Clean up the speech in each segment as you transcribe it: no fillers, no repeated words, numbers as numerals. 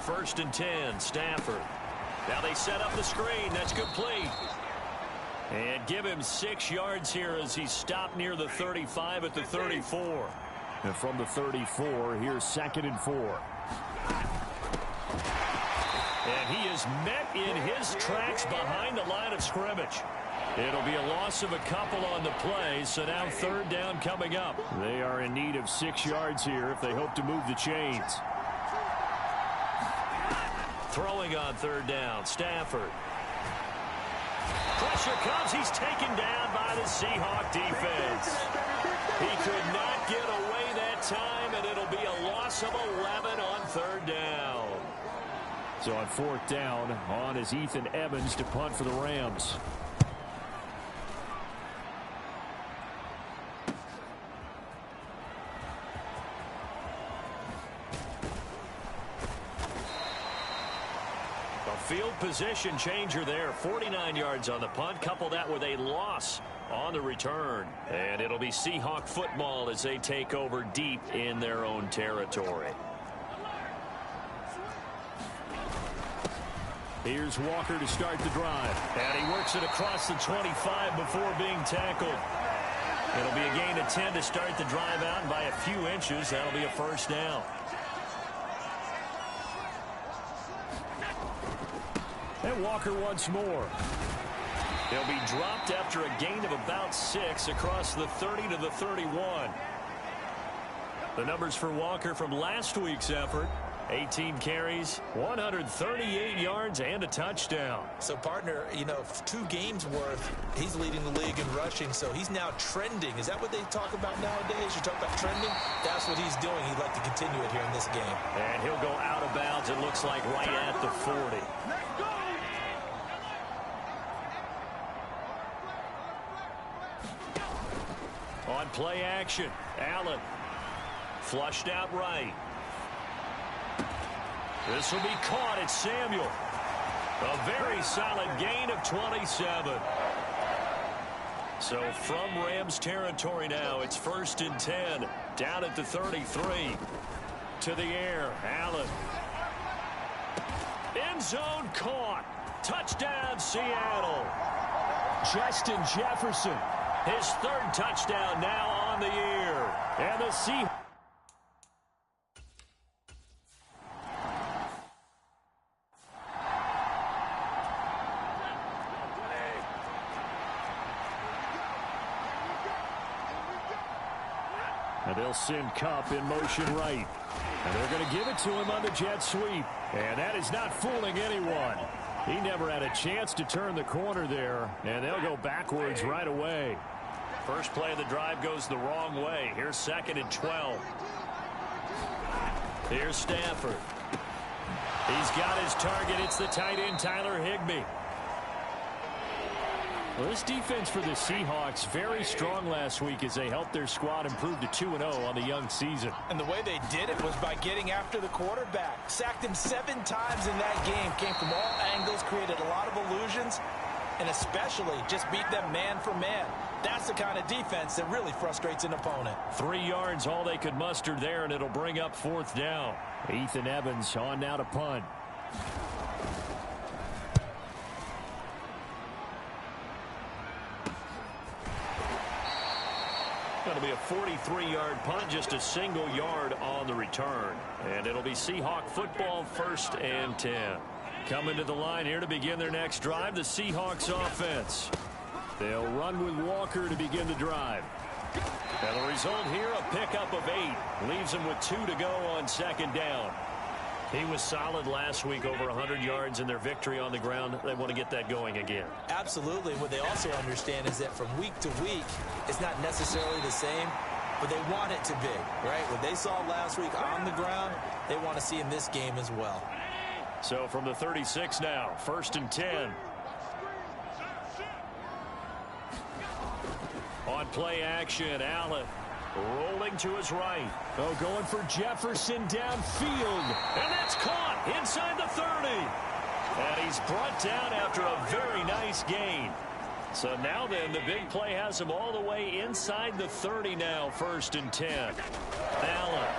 first and 10. Stafford. Now they set up the screen. That's complete. And give him 6 yards here as he stopped near the 35 at the 34. And from the 34, here's 2nd and 4. And he is met in his tracks behind the line of scrimmage. It'll be a loss of a couple on the play, so now 3rd down coming up. They are in need of 6 yards here if they hope to move the chains. Throwing on 3rd down, Stafford. Pressure comes. He's taken down by the Seahawks defense. He could not get away that time, and it'll be a loss of 11 on 3rd down. So on 4th down, on is Ethan Evans to punt for the Rams. Field position changer there. 49 yards on the punt. Couple that with a loss on the return. And it'll be Seahawk football as they take over deep in their own territory. Here's Walker to start the drive. And he works it across the 25 before being tackled. It'll be a gain of 10 to start the drive out, and by a few inches, that'll be a first down. And Walker once more. He'll be dropped after a gain of about 6 across the 30 to the 31. The numbers for Walker from last week's effort: 18 carries, 138 yards, and a touchdown. So, partner, 2 games worth, he's leading the league in rushing, so he's now trending. Is that what they talk about nowadays? You talk about trending? That's what he's doing. He'd like to continue it here in this game. And he'll go out of bounds, it looks like, right at the 40. On play action, Allen. Flushed out right. This will be caught. It's Samuel. A very solid gain of 27. So from Rams territory now, it's 1st and 10. Down at the 33. To the air, Allen. End zone caught. Touchdown, Seattle. Justin Jefferson. His 3rd touchdown now on the year. And the Seahawks. And they'll send Kupp in motion right. And they're going to give it to him on the jet sweep. And that is not fooling anyone. He never had a chance to turn the corner there. And they'll go backwards right away. First play of the drive goes the wrong way. Here's 2nd and 12. Here's Stafford. He's got his target. It's the tight end, Tyler Higbee. Well, this defense for the Seahawks, very strong last week as they helped their squad improve to 2-0 on the young season. And the way they did it was by getting after the quarterback. Sacked him 7 times in that game. Came from all angles, created a lot of illusions, and especially just beat them man for man. That's the kind of defense that really frustrates an opponent. 3 yards, all they could muster there, and it'll bring up 4th down. Ethan Evans on now to punt. It'll be a 43-yard punt, just a single yard on the return. And it'll be Seahawk football, 1st and 10. Coming to the line here to begin their next drive, the Seahawks offense. They'll run with Walker to begin the drive. And the result here, a pickup of 8. Leaves them with 2 to go on 2nd down. He was solid last week, over 100 yards in their victory on the ground. They want to get that going again. Absolutely. What they also understand is that from week to week, it's not necessarily the same, but they want it to be, right? What they saw last week on the ground, they want to see in this game as well. So from the 36 now, 1st and 10. On play action, Allen rolling to his right. Oh, going for Jefferson downfield. And that's caught inside the 30. And he's brought down after a very nice gain. So now then, the big play has him all the way inside the 30 now, 1st and 10. Allen.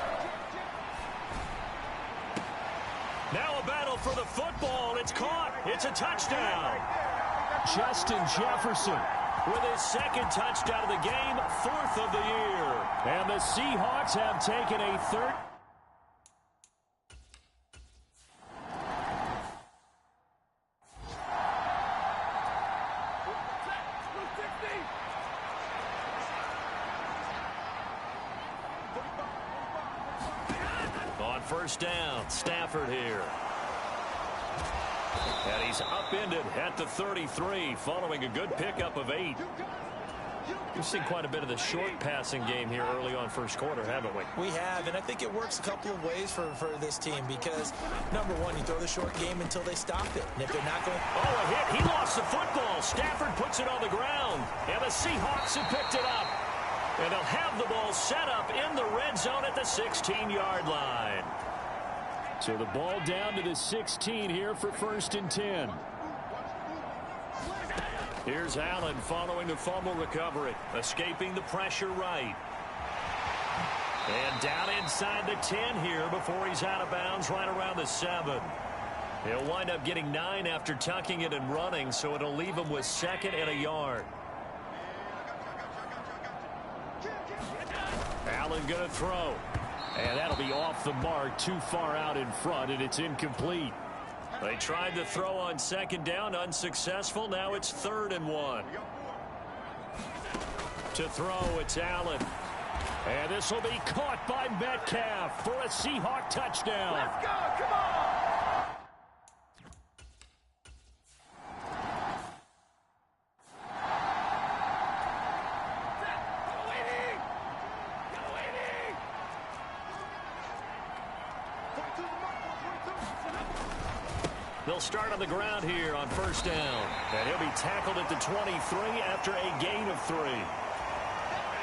Now a football. It's caught. It's a touchdown. Justin Jefferson With his second touchdown of the game, 4th of the year. And the Seahawks have taken a third. On first down, Stafford here. And he's upended at the 33 following a good pickup of 8. We've seen quite a bit of the short passing game here early on first quarter, haven't we? We have, and I think it works a couple of ways for this team because, number one, you throw the short game until they stop it. And if they're not going... Oh, a hit. He lost the football. Stafford puts it on the ground. And the Seahawks have picked it up. And they'll have the ball set up in the red zone at the 16-yard line. So the ball down to the 16 here for 1st and 10. Here's Allen following the fumble recovery, escaping the pressure right. And down inside the 10 here before he's out of bounds right around the 7. He'll wind up getting 9 after tucking it and running, so it'll leave him with 2nd and a yard. Allen going to throw. And that'll be off the mark, too far out in front, and it's incomplete. They tried to throw on 2nd down, unsuccessful. Now it's 3rd and 1. To throw, it's Allen. And this will be caught by Metcalf for a Seahawk touchdown. Let's go, come on! They'll start on the ground here on first down. And he'll be tackled at the 23 after a gain of 3.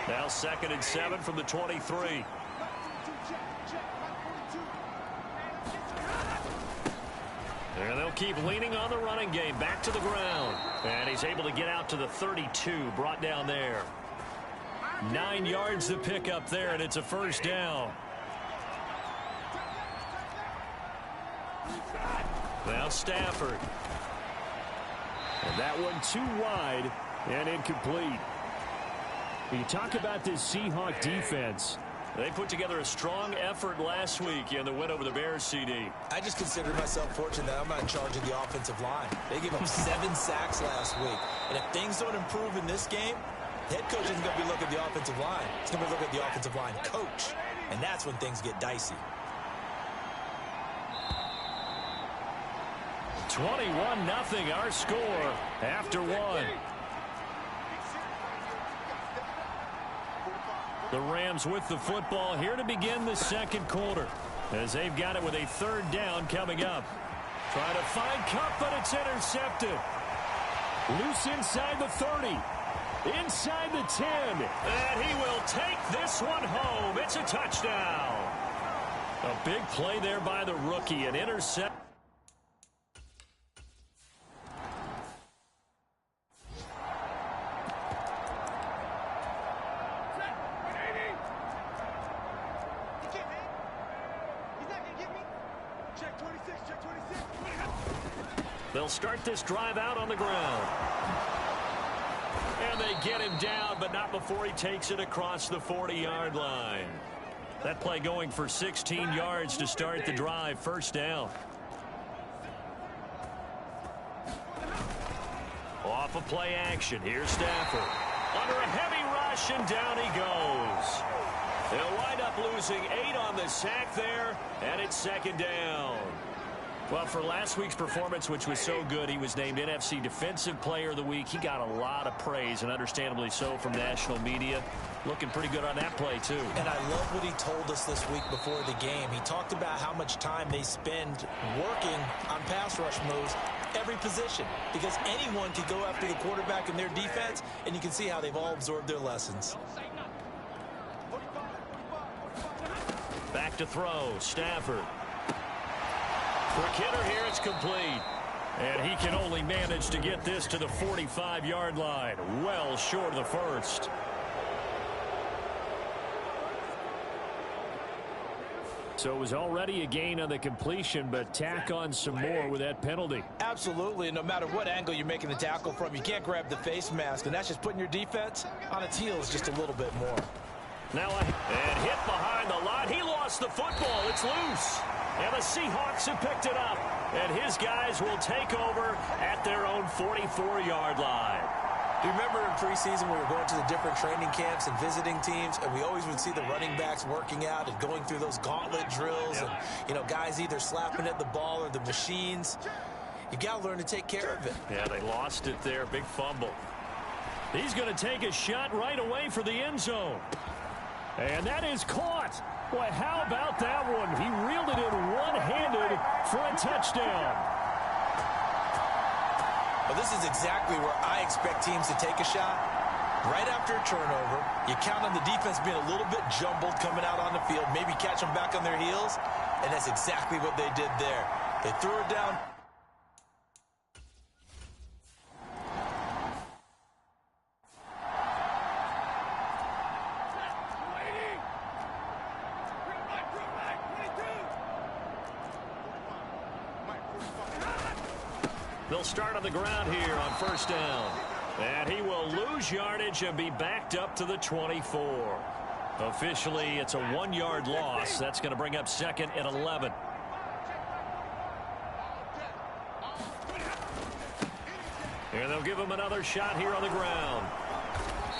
Now 2nd and 7 from the 23. And they'll keep leaning on the running game. Back to the ground. And he's able to get out to the 32. Brought down there. 9 yards to pick up there, and it's a first down. Now Stafford. And that one too wide and incomplete. You talk about this Seahawk defense. They put together a strong effort last week in the win over the Bears, CD. I just consider myself fortunate that I'm not in charge of the offensive line. They gave up 7 sacks last week. And if things don't improve in this game, the head coach isn't going to be looking at the offensive line. He's going to be looking at the offensive line coach. And that's when things get dicey. 21-0 our score after 1. The Rams with the football here to begin the 2nd quarter as they've got it with a 3rd down coming up. Trying to find Kupp, but it's intercepted. Loose inside the 30. Inside the 10. And he will take this one home. It's a touchdown. A big play there by the rookie. An intercept. They'll start this drive out on the ground. And they get him down, but not before he takes it across the 40-yard line. That play going for 16 yards to start the drive. First down. Off of play action. Here's Stafford. Under a heavy rush, and down he goes. They'll wind up losing 8 on the sack there, and it's 2nd down. Well, for last week's performance, which was so good, he was named NFC Defensive Player of the Week. He got a lot of praise, and understandably so, from national media. Looking pretty good on that play, too. And I love what he told us this week before the game. He talked about how much time they spend working on pass rush moves, every position, because anyone could go after the quarterback in their defense, and you can see how they've all absorbed their lessons. Back to throw, Stafford. Quick hitter here, it's complete. And he can only manage to get this to the 45-yard line. Well short of the first. So it was already a gain on the completion, but tack on some more with that penalty. Absolutely, and no matter what angle you're making the tackle from, you can't grab the face mask, and that's just putting your defense on its heels just a little bit more. Now and hit behind the line. He lost the football. It's loose. And the Seahawks have picked it up. And his guys will take over at their own 44-yard line. You remember in preseason we were going to the different training camps and visiting teams, and we always would see the running backs working out and going through those gauntlet drills, and, you know, guys either slapping at the ball or the machines. You got to learn to take care of it. Yeah, they lost it there. Big fumble. He's going to take a shot right away for the end zone. And that is caught. Boy, how about that one? He reeled it in one-handed for a touchdown. Well, this is exactly where I expect teams to take a shot. Right after a turnover, you count on the defense being a little bit jumbled coming out on the field, maybe catch them back on their heels, and that's exactly what they did there. They threw it down. They'll start on the ground here on first down. And he will lose yardage and be backed up to the 24. Officially, it's a 1-yard loss. That's going to bring up second and 11. And they'll give him another shot here on the ground.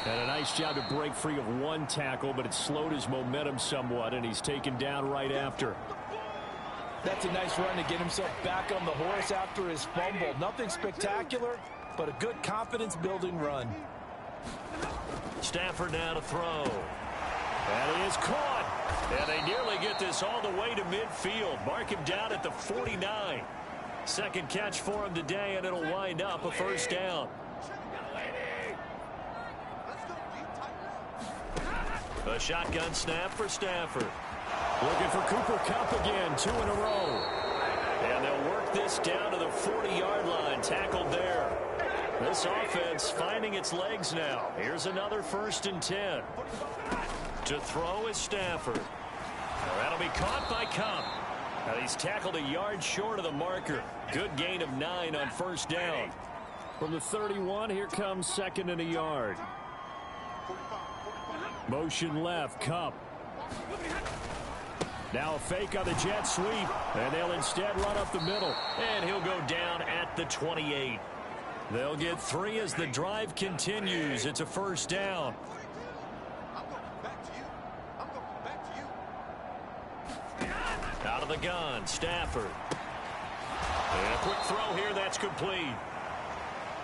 And a nice job to break free of one tackle, but it slowed his momentum somewhat, and he's taken down right after. That's a nice run to get himself back on the horse after his fumble. Nothing spectacular, but a good confidence-building run. Stafford now to throw. And he is caught. And they nearly get this all the way to midfield. Mark him down at the 49. Second catch for him today, and it'll wind up a first down. A shotgun snap for Stafford. Looking for Cooper Kupp again, 2 in a row. And they'll work this down to the 40-yard line, tackled there. This offense finding its legs now. Here's another 1st and 10. To throw is Stafford. That'll be caught by Kupp. Now he's tackled a yard short of the marker. Good gain of 9 on first down. From the 31, here comes 2nd and a yard. Motion left, Kupp. Now a fake on the jet sweep, and they'll instead run up the middle. And he'll go down at the 28. They'll get 3 as the drive continues. It's a first down. Out of the gun, Stafford. And a quick throw here, that's complete.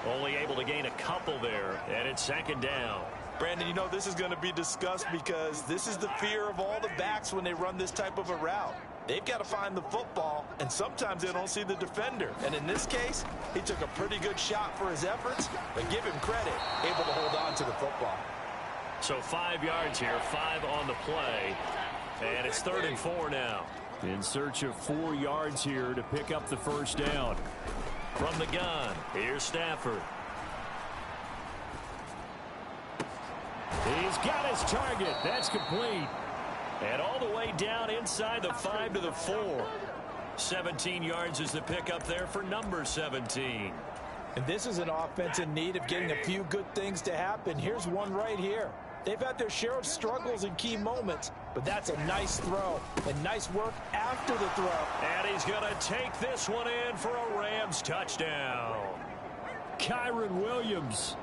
Only able to gain a couple there, and it's 2nd down. Brandon, you know this is going to be discussed because this is the fear of all the backs when they run this type of a route. They've got to find the football, and sometimes they don't see the defender. And in this case, he took a pretty good shot for his efforts, but give him credit, able to hold on to the football. So 5 yards here, 5 on the play, and it's 3rd and 4 now. In search of 4 yards here to pick up the first down. From the gun, here's Stafford. He's got his target. That's complete. And all the way down inside the 5 to the 4. 17 yards is the pickup there for number 17. And this is an offense in need of getting a few good things to happen. Here's one right here. They've had their share of struggles in key moments, but that's a nice throw and nice work after the throw. And he's going to take this one in for a Rams touchdown. Kyron Williams.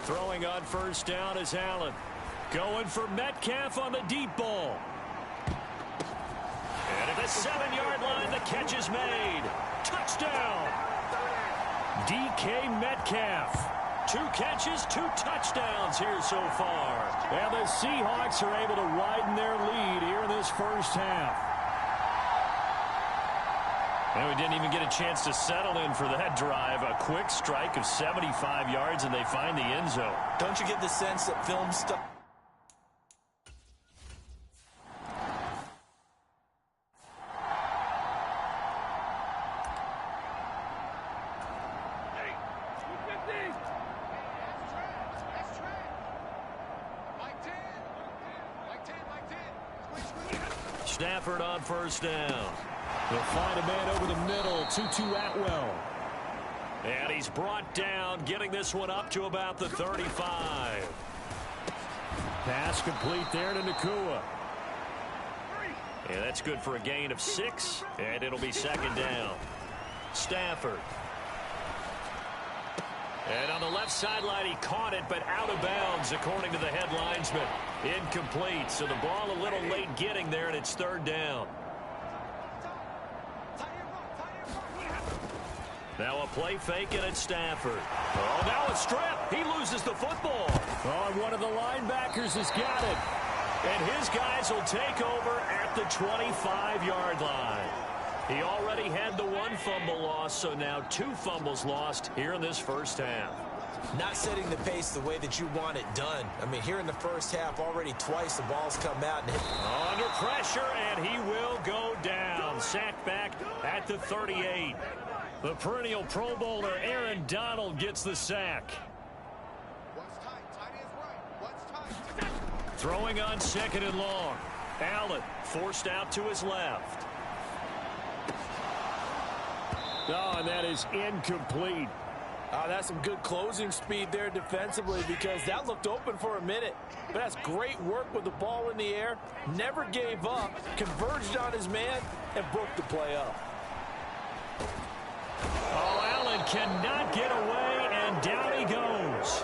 Throwing on first down is Allen. Going for Metcalf on the deep ball. And at the 7-yard line, the catch is made. Touchdown. DK Metcalf. 2 catches, 2 touchdowns here so far. And the Seahawks are able to widen their lead here in this first half. And we didn't even get a chance to settle in for that drive. A quick strike of 75 yards, and they find the end zone. Don't you get the sense that film stuff? Stafford on first down. They'll find a man over the middle, Tutu Atwell. And he's brought down, getting this one up to about the 35. Pass complete there to Nakua. And that's good for a gain of 6, and it'll be second down. Stafford. And on the left sideline, he caught it, but out of bounds, according to the head linesman. Incomplete, so the ball a little late getting there, and it's third down. Now a play fake, and it's Stafford. Oh, now a strip. He loses the football. Oh, and one of the linebackers has got it. And his guys will take over at the 25-yard line. He already had the 1 fumble loss, so now 2 fumbles lost here in this first half. Not setting the pace the way that you want it done. I mean, here in the first half, already twice the ball's come out. And under pressure, and he will go down. Sacked back at the 38. The perennial Pro Bowler Aaron Donald gets the sack. Throwing on second and long. Allen forced out to his left. Oh, and that is incomplete. That's some good closing speed there defensively, because that looked open for a minute. But that's great work with the ball in the air. Never gave up, converged on his man, and broke the play up. Oh, Allen cannot get away, and down he goes.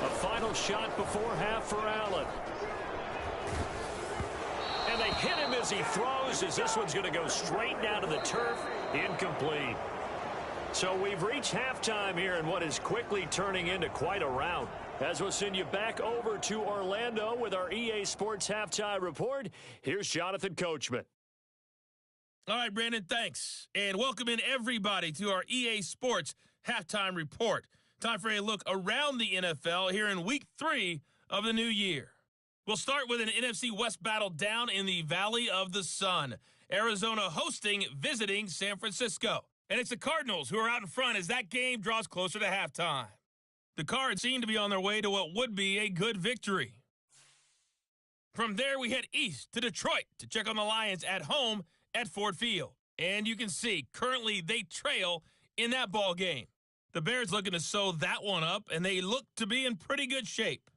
A final shot before half for Allen. And they hit him as he throws, as this one's going to go straight down to the turf. Incomplete. So we've reached halftime here in what is quickly turning into quite a rout. As we'll send you back over to Orlando with our EA Sports Halftime Report, here's Jonathan Coachman. All right, Brandon, thanks. And welcome in everybody to our EA Sports Halftime Report. Time for a look around the NFL here in Week 3 of the new year. We'll start with an NFC West battle down in the Valley of the Sun. Arizona hosting, visiting San Francisco. And it's the Cardinals who are out in front as that game draws closer to halftime. The Cards seem to be on their way to what would be a good victory. From there, we head east to Detroit to check on the Lions at home at Ford Field. And you can see, currently they trail in that ball game. The Bears looking to sew that one up, and they look to be in pretty good shape.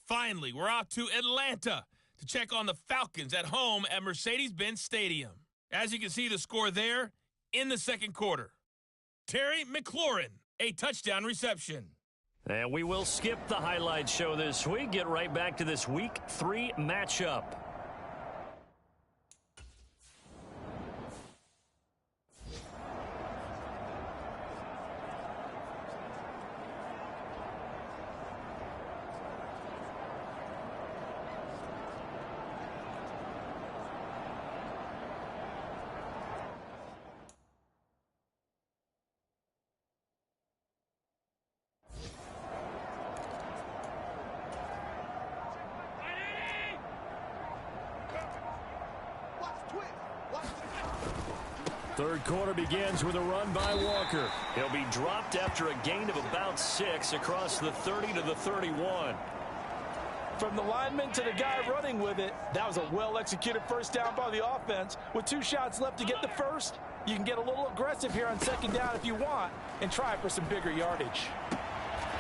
Finally, we're off to Atlanta to check on the Falcons at home at Mercedes-Benz Stadium. As you can see, the score there in the second quarter. Terry McLaurin, a touchdown reception. And we will skip the highlight show this week. Get right back to this Week 3 matchup. Third quarter begins with a run by Walker. He'll be dropped after a gain of about 6 across the 30 to the 31. From the lineman to the guy running with it, that was a well-executed first down by the offense. With 2 shots left to get the first, you can get a little aggressive here on second down if you want and try for some bigger yardage.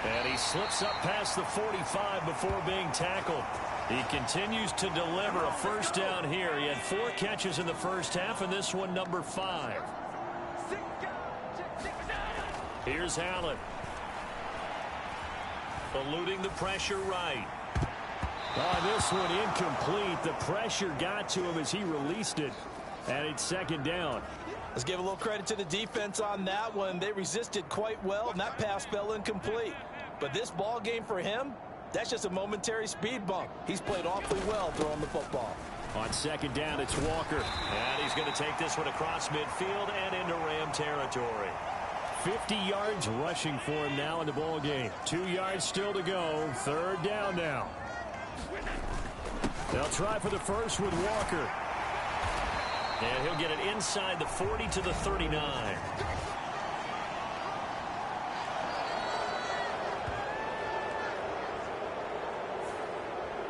And he slips up past the 45 before being tackled. He continues to deliver a first down here. He had 4 catches in the first half, and this one number 5. Here's Allen. Eluding the pressure right. This one incomplete. The pressure got to him as he released it, and it's second down. Let's give a little credit to the defense on that one. They resisted quite well, and that pass fell incomplete. But this ball game for him, that's just a momentary speed bump. He's played awfully well throwing the football. On second down, it's Walker. And he's going to take this one across midfield and into Ram territory. 50 yards rushing for him now in the ball game. 2 yards still to go. Third down now. They'll try for the first with Walker. And he'll get it inside the 40 to the 39.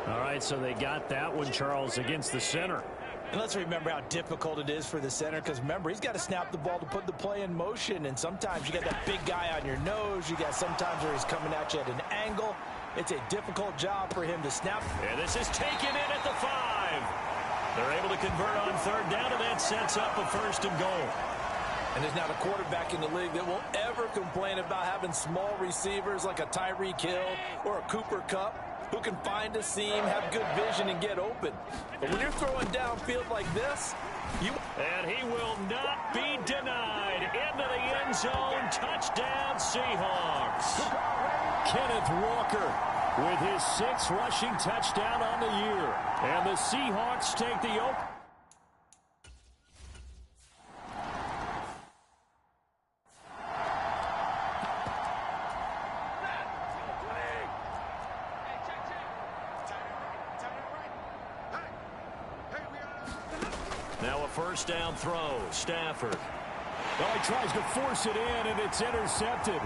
All right, so they got that one, Charles, against the center. And let's remember how difficult it is for the center, because remember, he's got to snap the ball to put the play in motion, and sometimes you got that big guy on your nose. You got sometimes where he's coming at you at an angle. It's a difficult job for him to snap. And this is taken in at the 5. They're able to convert on third down, and that sets up a 1st and goal. And there's not a quarterback in the league that will ever complain about having small receivers like a Tyreek Hill or a Cooper Kupp who can find a seam, have good vision, and get open. But when you're throwing downfield like this, and he will not be denied. Into the end zone. Touchdown, Seahawks. Kenneth Walker with his 6th rushing touchdown on the year. And the Seahawks take the open. Now a 1st down throw. Stafford. Oh, he tries to force it in, and it's intercepted.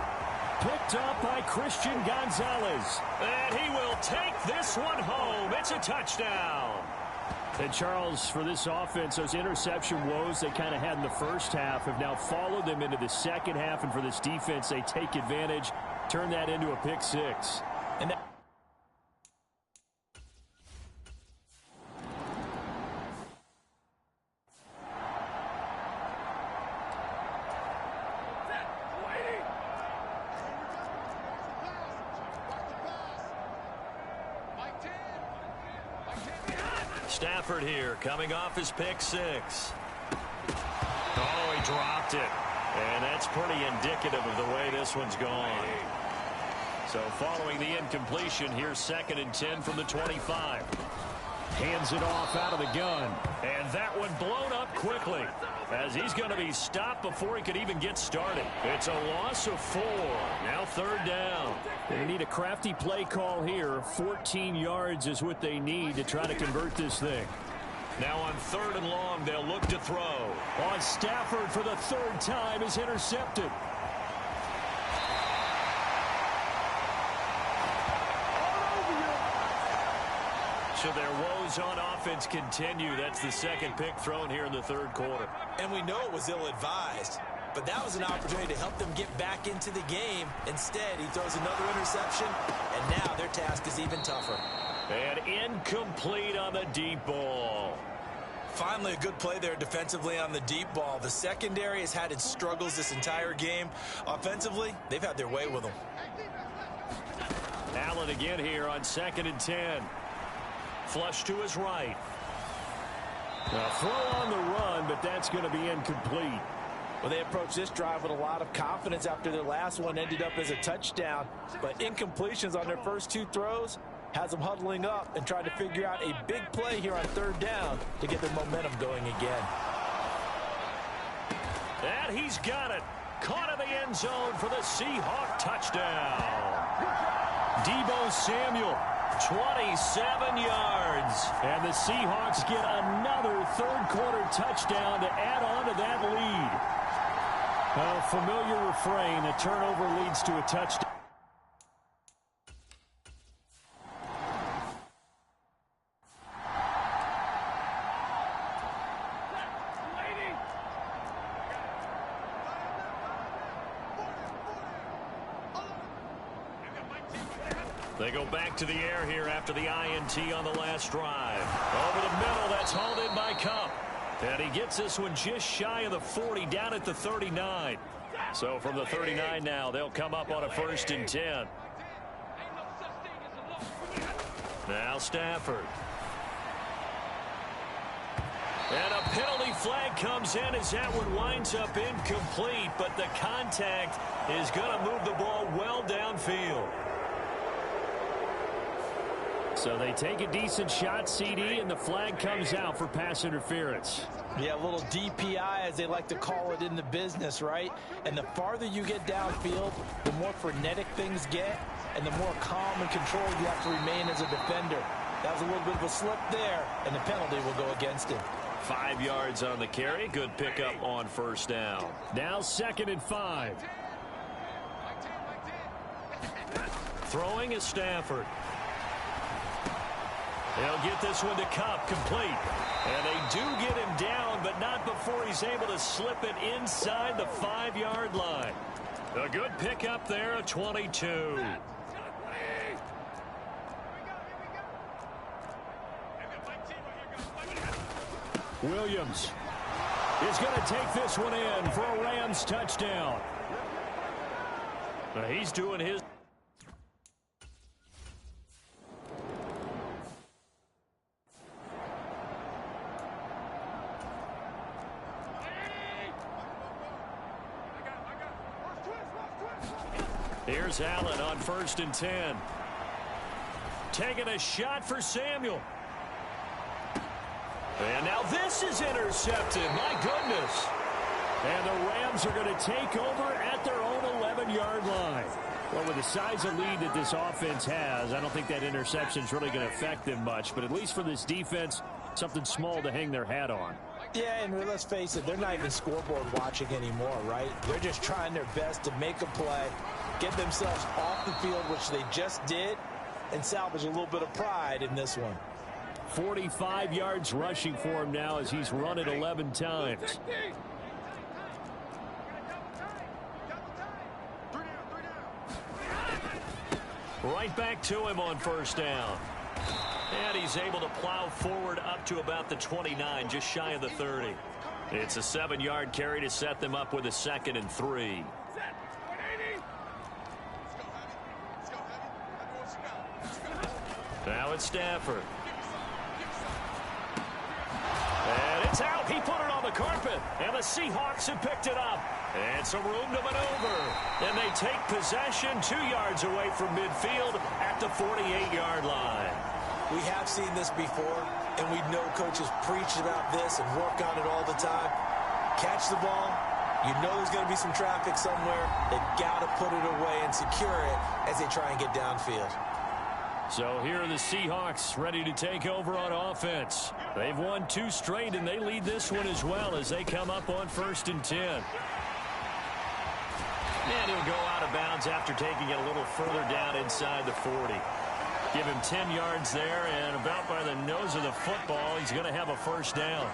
Picked up by Christian Gonzalez. And he will take this one home. It's a touchdown. And Charles, for this offense, those interception woes they kind of had in the first half have now followed them into the second half. And for this defense, they take advantage, turn that into a pick 6. And that Stafford here, coming off his pick 6. Oh, he dropped it. And that's pretty indicative of the way this one's gone. So following the incompletion, here's 2nd and 10 from the 25. Hands it off out of the gun. And that one blown up quickly, as he's going to be stopped before he could even get started. It's a loss of 4. Now 3rd down. They need a crafty play call here. 14 yards is what they need to try to convert this thing. Now on 3rd and long, they'll look to throw. On Stafford for the 3rd time is intercepted. So their woes on offense continue. That's the 2nd pick thrown here in the 3rd quarter. And we know it was ill-advised, but that was an opportunity to help them get back into the game. Instead, he throws another interception, and now their task is even tougher. And incomplete on the deep ball. Finally, a good play there defensively on the deep ball. The secondary has had its struggles this entire game. Offensively, they've had their way with them. Allen again here on 2nd and 10. Flush to his right. A throw on the run, but that's going to be incomplete. Well, they approached this drive with a lot of confidence after their last one ended up as a touchdown. But incompletions on their first 2 throws has them huddling up and trying to figure out a big play here on 3rd down to get their momentum going again. And he's got it. Caught in the end zone for the Seahawk touchdown. Deebo Samuel, 27 yards. and the Seahawks get another 3rd quarter touchdown to add on to that lead. A familiar refrain, a turnover leads to a touchdown. They go back to the air here after the INT on the last drive. Over the middle, that's hauled in by Kupp. And he gets this one just shy of the 40, down at the 39. So from the 39 now, they'll come up on a 1st and 10. Now Stafford. And a penalty flag comes in as that one winds up incomplete, but the contact is going to move the ball well downfield. So they take a decent shot, CD, and the flag comes out for pass interference. Yeah, a little DPI, as they like to call it in the business, right? And the farther you get downfield, the more frenetic things get, and the more calm and controlled you have to remain as a defender. That was a little bit of a slip there, and the penalty will go against him. 5 yards on the carry. Good pickup on 1st down. Now 2nd and 5. Throwing is Stafford. They'll get this one to Cup, complete. And they do get him down, but not before he's able to slip it inside the 5-yard line. A good pickup there, a 22. Williams is going to take this one in for a Rams touchdown. He's doing his. Here's Allen on 1st and 10. Taking a shot for Samuel. And now this is intercepted. My goodness. And the Rams are going to take over at their own 11-yard line. Well, with the size of lead that this offense has, I don't think that interception is really going to affect them much. But at least for this defense, something small to hang their hat on. Yeah, and let's face it, they're not even scoreboard watching anymore, right? They're just trying their best to make a play, get themselves off the field, which they just did, and salvage a little bit of pride in this one. 45 yards rushing for him now as he's run it 11 times. Right back to him on 1st down. And he's able to plow forward up to about the 29, just shy of the 30. It's a 7-yard carry to set them up with a 2nd and 3. Now it's Stafford. And it's out. He put it on the carpet. And the Seahawks have picked it up. And some room to maneuver. And they take possession 2 yards away from midfield at the 48-yard line. We have seen this before, and we know coaches preach about this and work on it all the time. Catch the ball. You know there's going to be some traffic somewhere. They've got to put it away and secure it as they try and get downfield. So here are the Seahawks ready to take over on offense. They've won 2 straight, and they lead this one as well as they come up on 1st and 10. And he'll go out of bounds after taking it a little further down inside the 40. Give him 10 yards there, and about by the nose of the football, he's going to have a 1st down.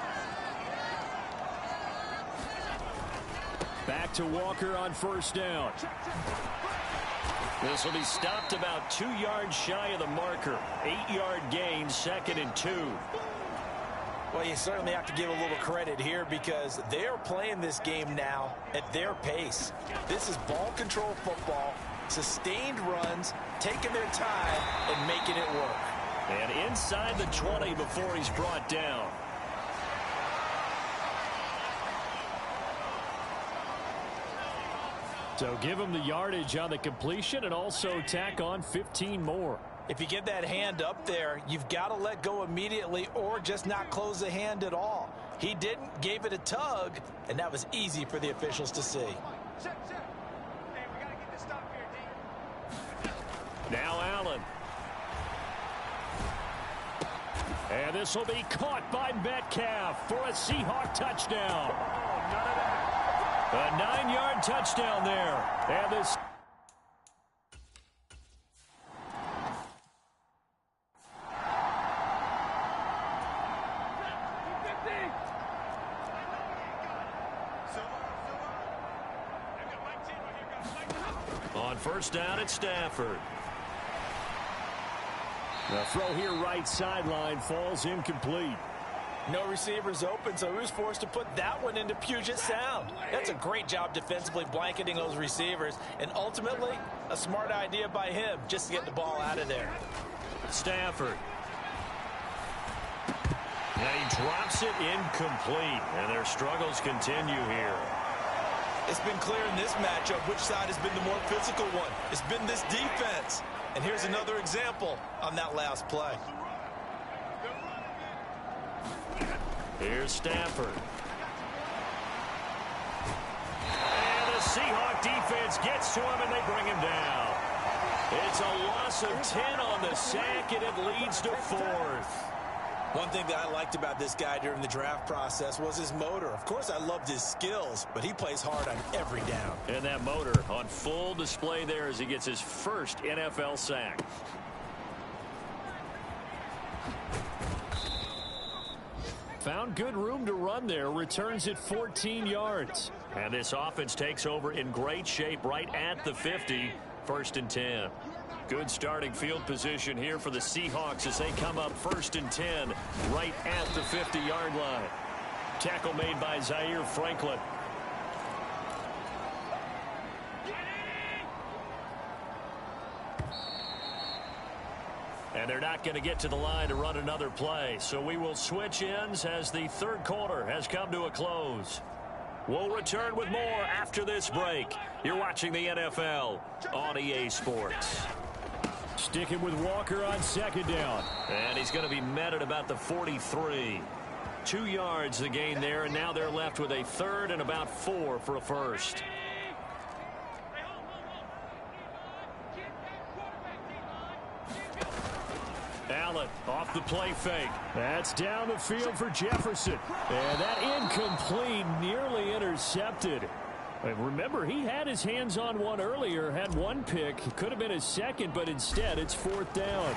Back to Walker on 1st down. This will be stopped about 2 yards shy of the marker. 8-yard gain, 2nd and 2. Well, you certainly have to give a little credit here because they're playing this game now at their pace. This is ball control football, sustained runs, taking their time and making it work. And inside the 20 before he's brought down. So give him the yardage on the completion and also tack on 15 more. If you get that hand up there, you've got to let go immediately or just not close the hand at all. He didn't, gave it a tug, and that was easy for the officials to see. Now Allen. And this will be caught by Metcalf for a Seahawk touchdown. A 9-yard touchdown there. And this. On 1st down, it's Stafford. The throw here right sideline falls incomplete. No receivers open, so who's forced to put that one into Puget Sound? That's a great job defensively blanketing those receivers, and ultimately, a smart idea by him just to get the ball out of there. Stafford. And he drops it incomplete, and their struggles continue here. It's been clear in this matchup which side has been the more physical one. It's been this defense. And here's another example on that last play. Here's Stafford. And the Seahawk defense gets to him, and they bring him down. It's a loss of 10 on the sack, and it leads to 4th. One thing that I liked about this guy during the draft process was his motor. Of course, I loved his skills, but he plays hard on every down. And that motor on full display there as he gets his first NFL sack. Found good room to run there. Returns it 14 yards. And this offense takes over in great shape right at the 50. 1st and 10. Good starting field position here for the Seahawks as they come up 1st and 10 right at the 50-yard line. Tackle made by Zaire Franklin. And they're not going to get to the line to run another play. So we will switch ends as the 3rd quarter has come to a close. We'll return with more after this break. You're watching the NFL on EA Sports. Sticking with Walker on 2nd down. And he's going to be met at about the 43. 2 yards the gain there, and now they're left with a 3rd and about 4 for a first. Allen off the play fake. That's down the field for Jefferson. And that incomplete, nearly intercepted. And remember, he had his hands on one earlier, had one pick. Could have been his 2nd, but instead it's 4th down.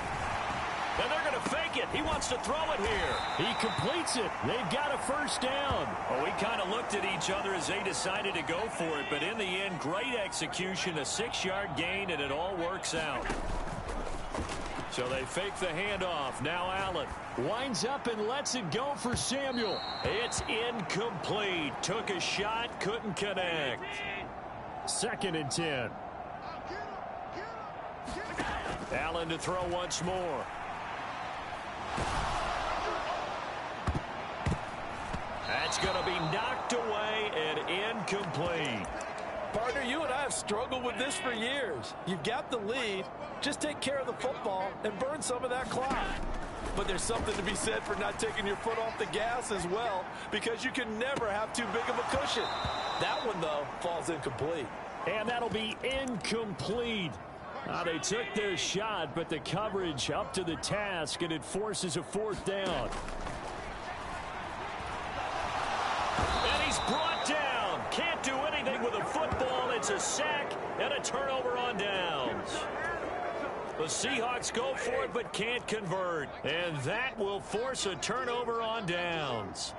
And they're going to fake it. He wants to throw it here. He completes it. They've got a 1st down. Well, we kind of looked at each other as they decided to go for it. But in the end, great execution, a 6-yard gain, and it all works out. So they fake the handoff. Now Allen winds up and lets it go for Samuel. It's incomplete. Took a shot, couldn't connect. 2nd and 10. Allen to throw once more. That's going to be knocked away and incomplete. Partner, you and I have struggled with this for years. You've got the lead. Just take care of the football and burn some of that clock. But there's something to be said for not taking your foot off the gas as well, because you can never have too big of a cushion. That one, though, falls incomplete. And that'll be incomplete. They took their shot, but the coverage up to the task, and it forces a 4th down. And he's brought down. Can't do anything with a football. It's a sack and a turnover on downs. The Seahawks go for it but can't convert. And that will force a turnover on downs.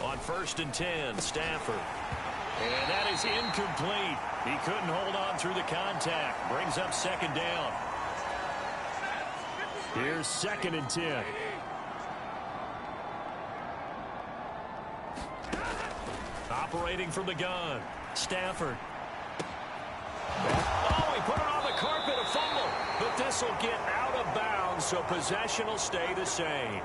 On 1st and 10, Stafford. And that is incomplete. He couldn't hold on through the contact. Brings up 2nd down. Here's 2nd and 10. Operating from the gun. Stafford. Oh, he put it on the carpet, a fumble. But this will get out of bounds, so possession will stay the same.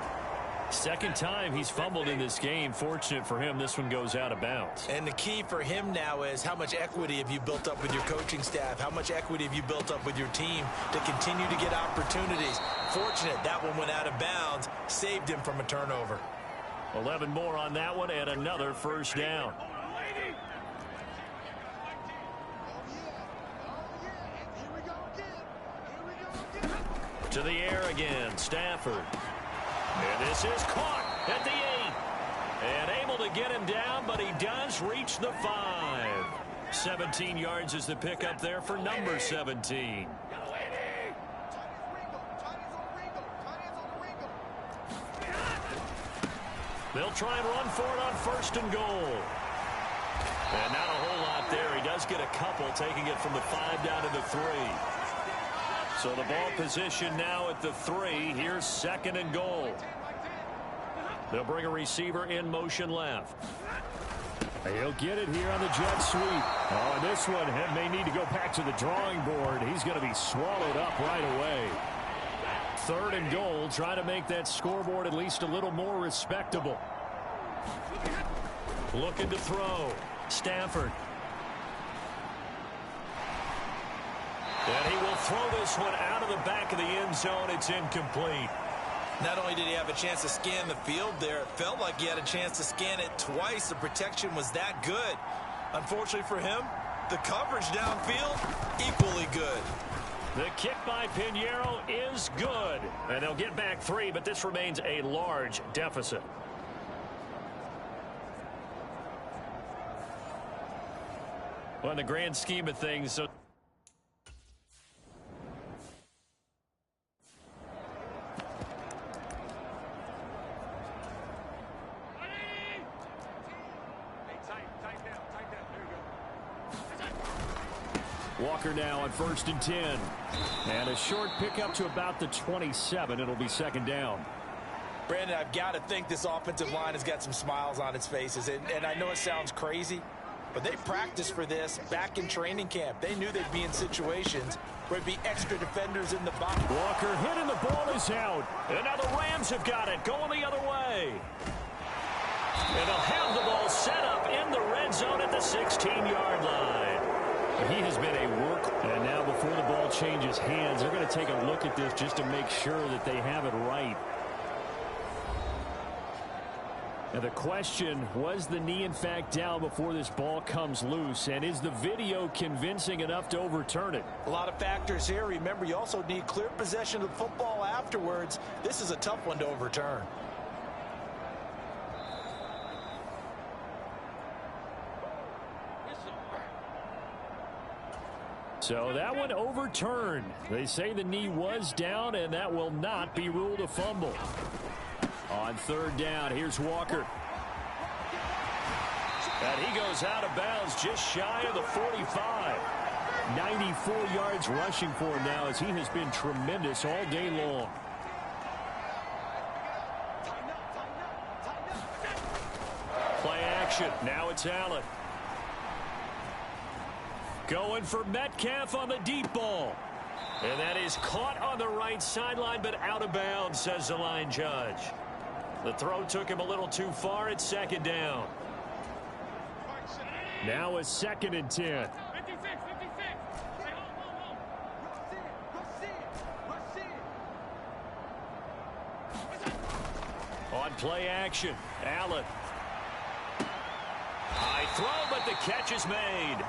2nd time he's fumbled in this game. Fortunate for him, this one goes out of bounds. And the key for him now is how much equity have you built up with your coaching staff? How much equity have you built up with your team to continue to get opportunities? Fortunate that one went out of bounds, saved him from a turnover. 11 more on that one and another 1st down. To the air again, Stafford. And this is caught at the 8. And able to get him down, but he does reach the 5. 17 yards is the pickup there for number 17. They'll try and run for it on 1st and goal. And not a whole lot there. He does get a couple, taking it from the 5 down to the 3. So the ball position now at the 3. Here's 2nd and goal. They'll bring a receiver in motion left. He'll get it here on the jet sweep. Oh, and this one may need to go back to the drawing board. He's going to be swallowed up right away. 3rd and goal, trying to make that scoreboard at least a little more respectable. Looking to throw. Stafford. And he will throw this one out of the back of the end zone. It's incomplete. Not only did he have a chance to scan the field there, it felt like he had a chance to scan it twice. The protection was that good. Unfortunately for him, the coverage downfield, equally good. The kick by Pinheiro is good. And they'll get back 3, but this remains a large deficit. Well, in the grand scheme of things, so Walker now on 1st and 10. And a short pickup to about the 27. It'll be 2nd down. Brandon, I've got to think this offensive line has got some smiles on its faces. And I know it sounds crazy, but they practiced for this back in training camp. They knew they'd be in situations where there'd be extra defenders in the box. Walker hit and the ball is out. And now the Rams have got it going the other way. And they'll have the ball set up in the red zone at the 16-yard line. He has been a work. And now before the ball changes hands, they're going to take a look at this just to make sure that they have it right. Now the question, was the knee in fact down before this ball comes loose? And is the video convincing enough to overturn it? A lot of factors here. Remember, you also need clear possession of the football afterwards. This is a tough one to overturn. So that one overturned. They say the knee was down, and that will not be ruled a fumble. On 3rd down, here's Walker. And he goes out of bounds just shy of the 45. 94 yards rushing for him now as he has been tremendous all day long. Play action. Now it's Allen. Going for Metcalf on the deep ball. And that is caught on the right sideline, but out of bounds, says the line judge. The throw took him a little too far. It's 2nd down. Now a 2nd and 10. On play action, Allen. High throw, but the catch is made.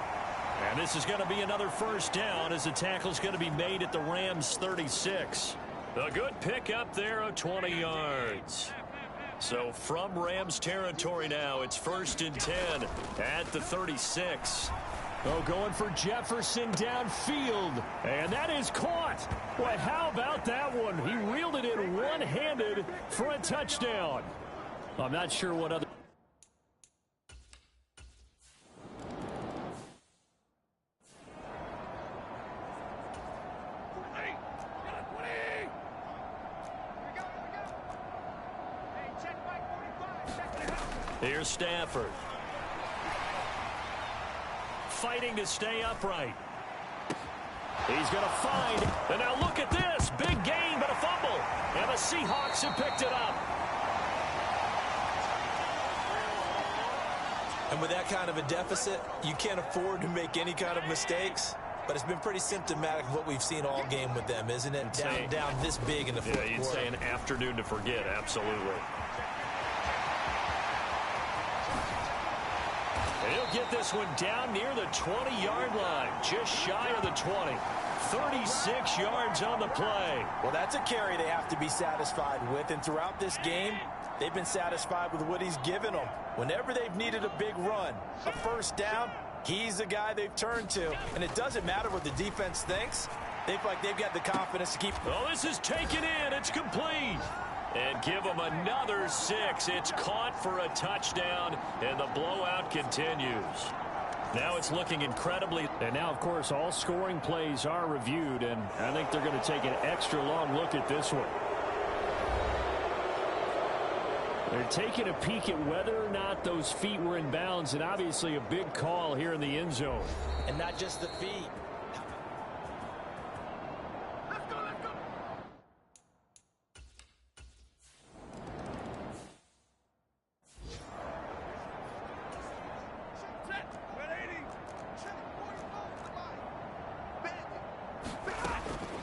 And this is going to be another 1st down as the tackle's going to be made at the Rams 36. A good pickup there of 20 yards. So from Rams territory now, it's 1st and 10 at the 36. Oh, going for Jefferson downfield. And that is caught. But how about that one? He reeled it in one-handed for a touchdown. I'm not sure what other... Here's Stafford. Fighting to stay upright. He's going to find. And now look at this. Big gain, but a fumble. And the Seahawks have picked it up. And with that kind of a deficit, you can't afford to make any kind of mistakes. But it's been pretty symptomatic of what we've seen all game with them, isn't it? Down this big in the fourth quarter. Yeah, you'd say an afternoon to forget. Absolutely. He'll get this one down near the 20-yard line, just shy of the 20. 36 yards on the play. Well, that's a carry they have to be satisfied with, and throughout this game, they've been satisfied with what he's given them. Whenever they've needed a big run, a 1st down, he's the guy they've turned to, and it doesn't matter what the defense thinks. They feel like they've got the confidence to keep. Oh, this is taken in. It's complete. And give them another 6. It's caught for a touchdown, and the blowout continues. Now it's looking incredibly. And now, of course, all scoring plays are reviewed, and I think they're going to take an extra long look at this one. They're taking a peek at whether or not those feet were in bounds, and obviously a big call here in the end zone. And not just the feet.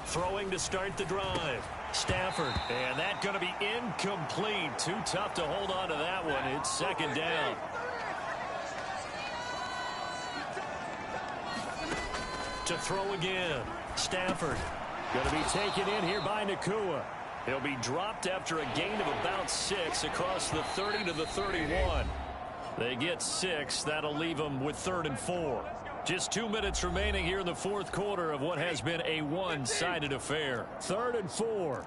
Throwing to start the drive. Stafford. And that going to be incomplete. Too tough to hold on to that one. It's 2nd down. To throw again. Stafford. Going to be taken in here by Nakua. He'll be dropped after a gain of about 6 across the 30 to the 31. They get 6. That'll leave them with 3rd and 4. Just 2 minutes remaining here in the fourth quarter of what has been a one-sided affair. 3rd and 4.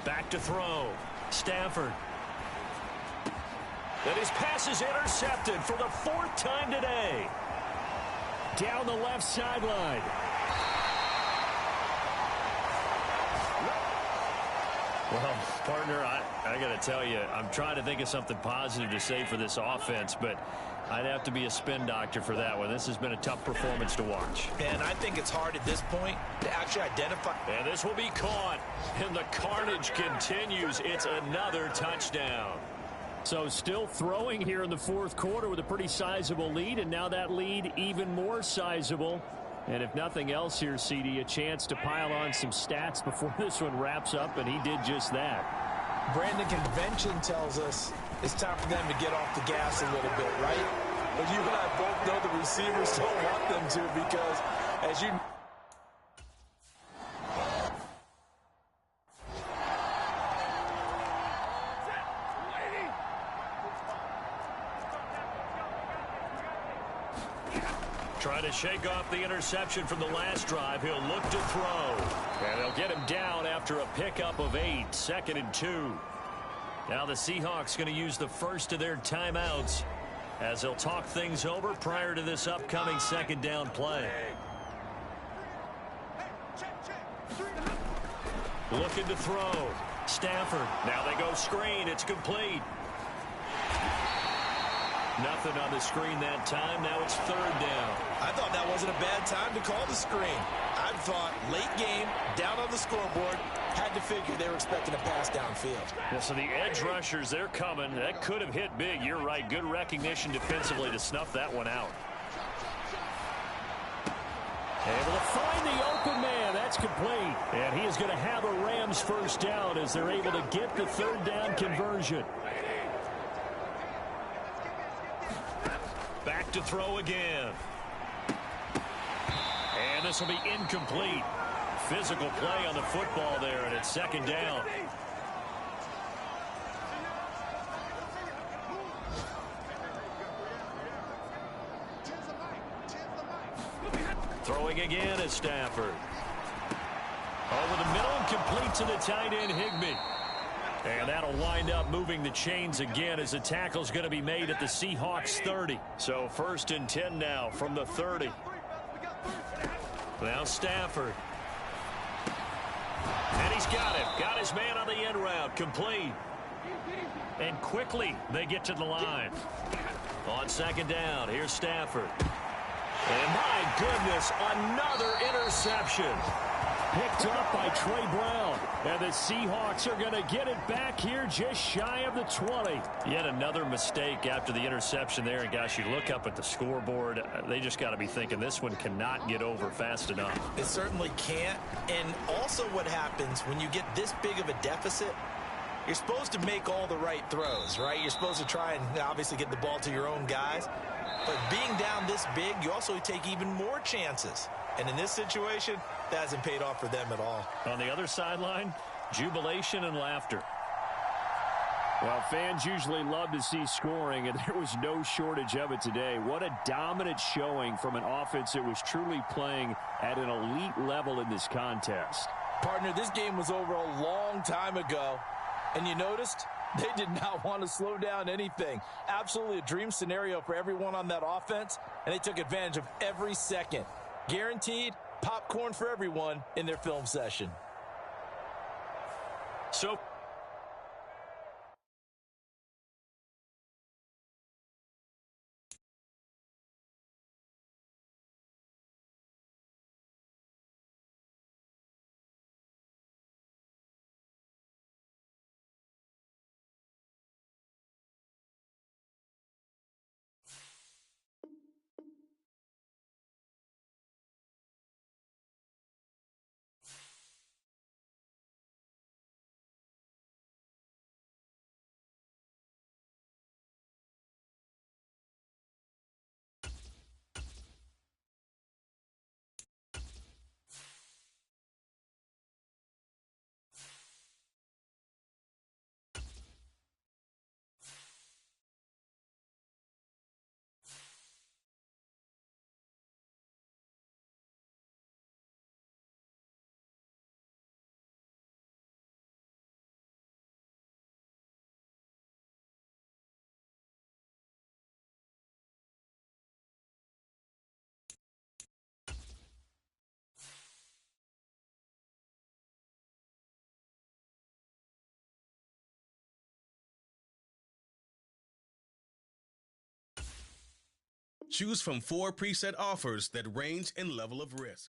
Back to throw. Stafford. And his pass is intercepted for the fourth time today. Down the left sideline. Well, partner, I got to tell you, I'm trying to think of something positive to say for this offense, but I'd have to be a spin doctor for that one. This has been a tough performance to watch. And I think it's hard at this point to actually identify. And this will be caught, and the carnage continues. It's another touchdown. So still throwing here in the fourth quarter with a pretty sizable lead, and now that lead even more sizable. And if nothing else here, CD, a chance to pile on some stats before this one wraps up, and he did just that. Brandon, convention tells us it's time for them to get off the gas a little bit, right? But you and I both know the receivers don't want them to, because as you... Trying to shake off the interception from the last drive. He'll look to throw. And they'll get him down after a pickup of 8. 2nd and 2. Now the Seahawks going to use the first of their timeouts as they'll talk things over prior to this upcoming second down play. Looking to throw. Stafford. Now they go screen. It's complete. Nothing on the screen that time. Now it's 3rd down. I thought that wasn't a bad time to call the screen. I thought late game, down on the scoreboard, had to figure they were expecting a pass downfield. Yeah, so the edge rushers, they're coming. That could have hit big. You're right. Good recognition defensively to snuff that one out. Able to find the open man. That's complete. And he is going to have a Rams first down as they're able to get the 3rd down conversion. Back to throw again. And this will be incomplete. Physical play on the football there, and it's 2nd down. Throwing again is Stafford. Over the middle and complete to the tight end, Higbee. And that'll wind up moving the chains again as the tackle's going to be made at the Seahawks 30. So 1st and 10 now from the 30. Now Stafford. And he's got it. Got his man on the end route. Complete. And quickly they get to the line. On 2nd down, here's Stafford. And my goodness, another interception. Picked up by Trey Brown. And the Seahawks are going to get it back here just shy of the 20. Yet another mistake after the interception there. And, gosh, you look up at the scoreboard. They just got to be thinking this one cannot get over fast enough. It certainly can't. And also what happens when you get this big of a deficit, you're supposed to make all the right throws, right? You're supposed to try and obviously get the ball to your own guys. But being down this big, you also take even more chances. And in this situation, that hasn't paid off for them at all. On the other sideline, jubilation and laughter. Well, fans usually love to see scoring, and there was no shortage of it today. What a dominant showing from an offense that was truly playing at an elite level in this contest. Partner, this game was over a long time ago, and you noticed they did not want to slow down anything. Absolutely a dream scenario for everyone on that offense, and they took advantage of every second. Guaranteed popcorn for everyone in their film session. So Choose from 4 preset offers that range in level of risk.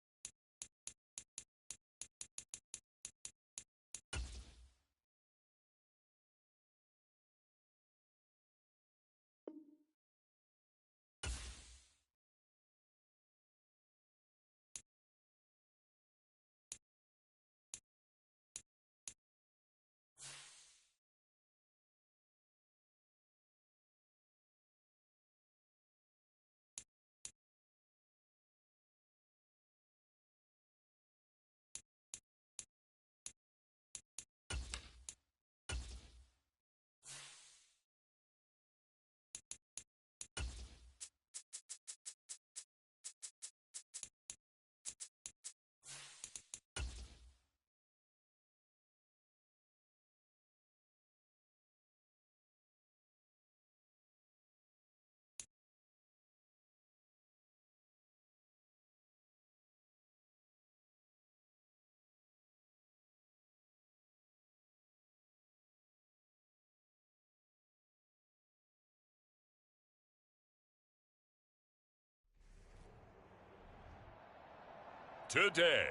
Today.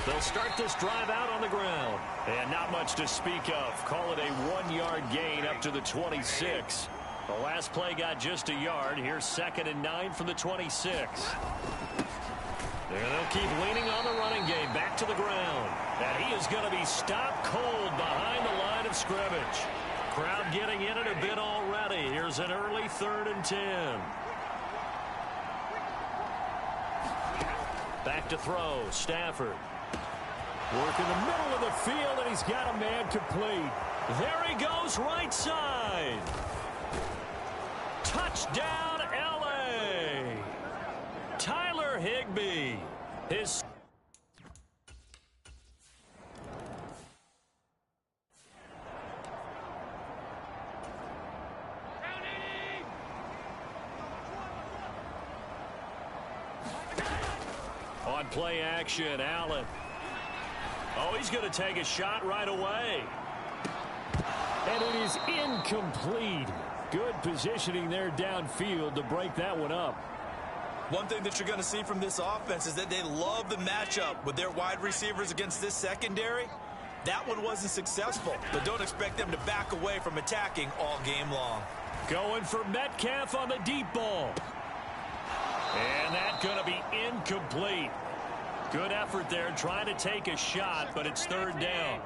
They'll start this drive out on the ground. And not much to speak of. Call it a 1-yard gain up to the 26. The last play got just a yard. Here's 2nd and 9 from the 26. And they'll keep leaning on the running game. Back to the ground. And he is going to be stopped cold behind the line of scrimmage. Crowd getting in it a bit already. Here's an early 3rd and 10. Back to throw. Stafford. Work in the middle of the field, and he's got a man complete. There he goes, right side. Touchdown, L.A. Tyler Higbee. His on play action, Allen. Oh, he's going to take a shot right away. And it is incomplete. Good positioning there downfield to break that one up. One thing that you're going to see from this offense is that they love the matchup with their wide receivers against this secondary. That one wasn't successful, but don't expect them to back away from attacking all game long. Going for Metcalf on the deep ball. And that's going to be incomplete. Good effort there trying to take a shot, but it's 3rd down.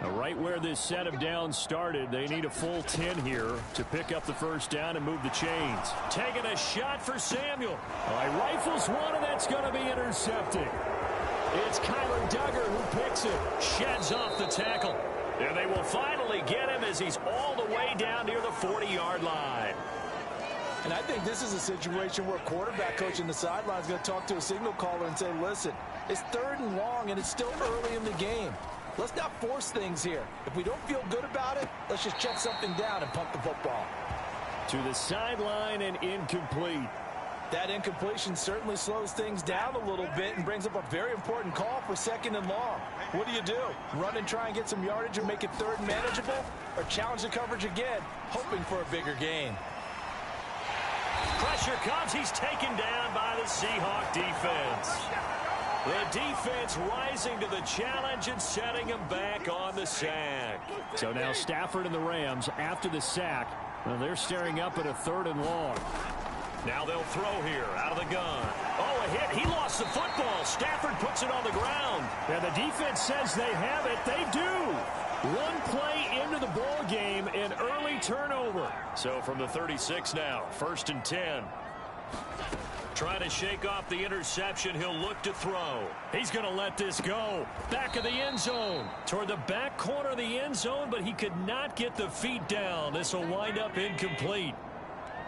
Now, right where this set of downs started, they need a full 10 here to pick up the 1st down and move the chains. Taking a shot for Samuel. Rifles one, and that's going to be intercepted. It's Kyler Duggar who picks it. Sheds off the tackle. And they will finally get him as he's all the way down near the 40-yard line. And I think this is a situation where a quarterback coach in the sideline is going to talk to a signal caller and say, listen, it's 3rd and long, and it's still early in the game. Let's not force things here. If we don't feel good about it, let's just check something down and pump the football. To the sideline and incomplete. That incompletion certainly slows things down a little bit and brings up a very important call for 2nd and long. What do? Run and try and get some yardage and make it 3rd and manageable? Or challenge the coverage again, hoping for a bigger gain? Pressure comes. He's taken down by the Seahawks defense. The defense rising to the challenge and setting him back on the sack. So now Stafford and the Rams after the sack. Well, they're staring up at a 3rd and long. Now they'll throw here out of the gun. Oh, a hit. He lost the football. Stafford puts it on the ground. And the defense says they have it. They do. One play into the ball game, an early turnover. So from the 36 now, 1st and 10. Trying to shake off the interception. He'll look to throw. He's going to let this go. Back of the end zone. Toward the back corner of the end zone, but he could not get the feet down. This will wind up incomplete.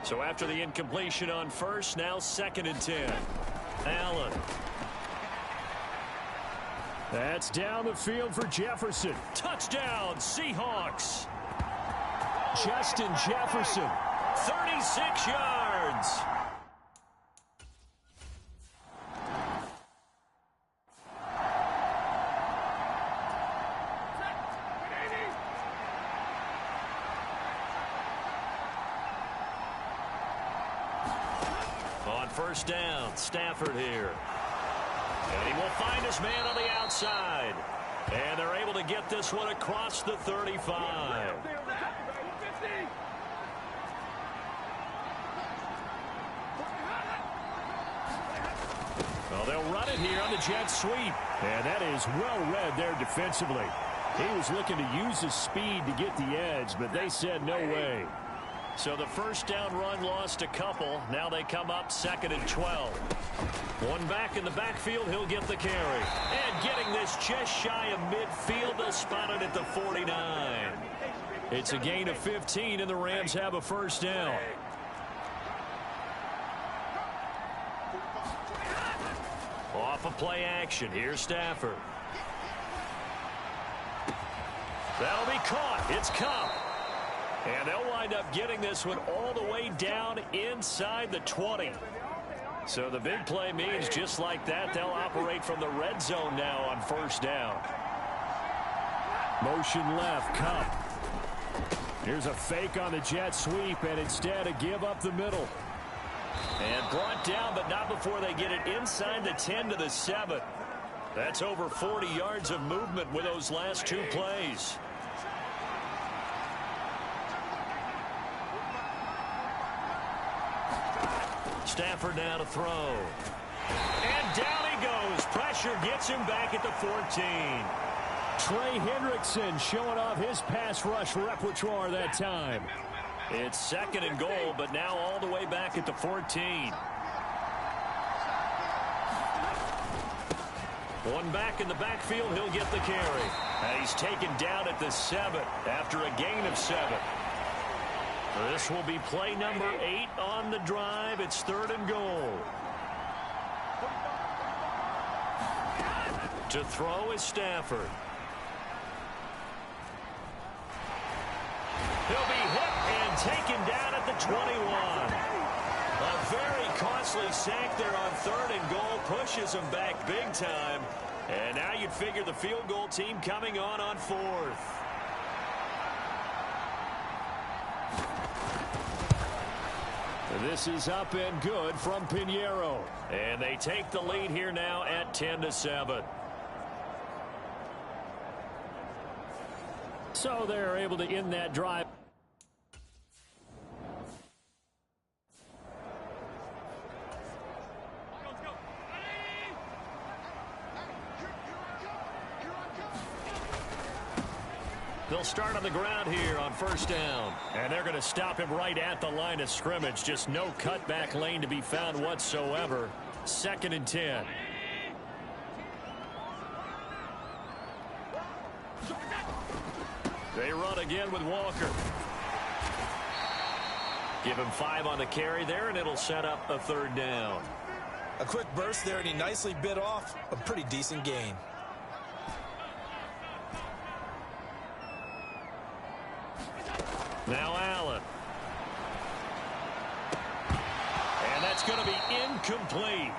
So after the incompletion on 1st, now 2nd and 10. Allen. That's down the field for Jefferson. Touchdown, Seahawks. Justin Jefferson, 36 yards. On 1st down, Stafford here. And he will find his man on the outside. And they're able to get this one across the 35. Well, they'll run it here on the jet sweep. And that is well read there defensively. He was looking to use his speed to get the edge, but they said no way. So the 1st down run lost a couple. Now they come up 2nd and 12. One back in the backfield. He'll get the carry. And getting this just shy of midfield. They'll spot it at the 49. It's a gain of 15, and the Rams have a 1st down. Off of play action. Here's Stafford. That'll be caught. It's Cup. And they'll wind up getting this one all the way down inside the 20. So the big play means just like that, they'll operate from the red zone now on 1st down. Motion left, Cup. Here's a fake on the jet sweep, and instead a give up the middle. And brought down, but not before they get it inside the 10 to the 7. That's over 40 yards of movement with those last two plays. Stafford now to throw. And down he goes. Pressure gets him back at the 14. Trey Hendrickson showing off his pass rush repertoire that time. It's 2nd and goal, but now all the way back at the 14. One back in the backfield, he'll get the carry. And he's taken down at the 7 after a gain of 7. This will be play number 8 on the drive. It's 3rd and goal. To throw is Stafford. He'll be hit and taken down at the 21. A very costly sack there on 3rd and goal. Pushes him back big time. And now you'd figure the field goal team coming on 4th. This is up and good from Pinheiro. And they take the lead here now at 10-7. So they're able to end that drive. They'll start on the ground here on 1st down. And they're going to stop him right at the line of scrimmage. Just no cutback lane to be found whatsoever. 2nd and 10. They run again with Walker. Give him 5 on the carry there, and it'll set up a 3rd down. A quick burst there, and he nicely bit off a pretty decent gain. Now Allen. And that's going to be incomplete.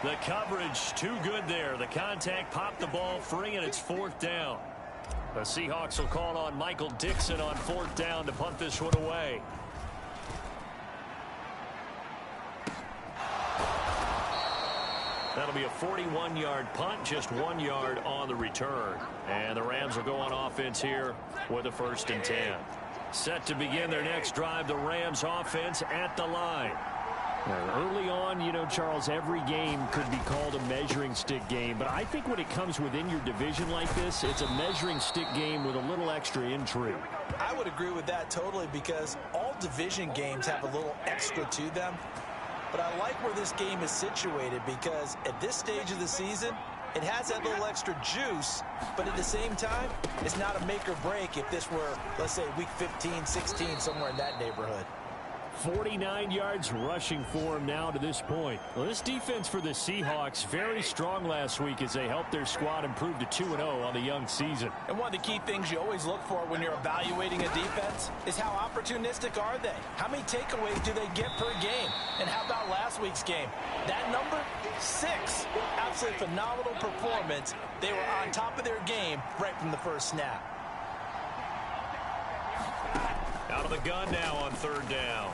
The coverage too good there. The contact popped the ball free, and it's 4th down. The Seahawks will call on Michael Dixon on 4th down to punt this one away. That'll be a 41-yard punt, just 1 yard on the return. And the Rams will go on offense here with a 1st and 10. Set to begin their next drive, the Rams offense at the line. Early on, you know, Charles, every game could be called a measuring stick game. But I think when it comes within your division like this, it's a measuring stick game with a little extra intrigue. I would agree with that totally because all division games have a little extra to them. But I like where this game is situated because at this stage of the season, it has that little extra juice, but at the same time, it's not a make or break if this were, let's say, week 15, 16, somewhere in that neighborhood. 49 yards rushing for him now to this point. Well, this defense for the Seahawks, very strong last week as they helped their squad improve to 2-0 on the young season. And one of the key things you always look for when you're evaluating a defense is how opportunistic are they? How many takeaways do they get per game? And how about last week's game? That number, 6. Absolutely phenomenal performance. They were on top of their game right from the first snap. Out of the gun now on 3rd down.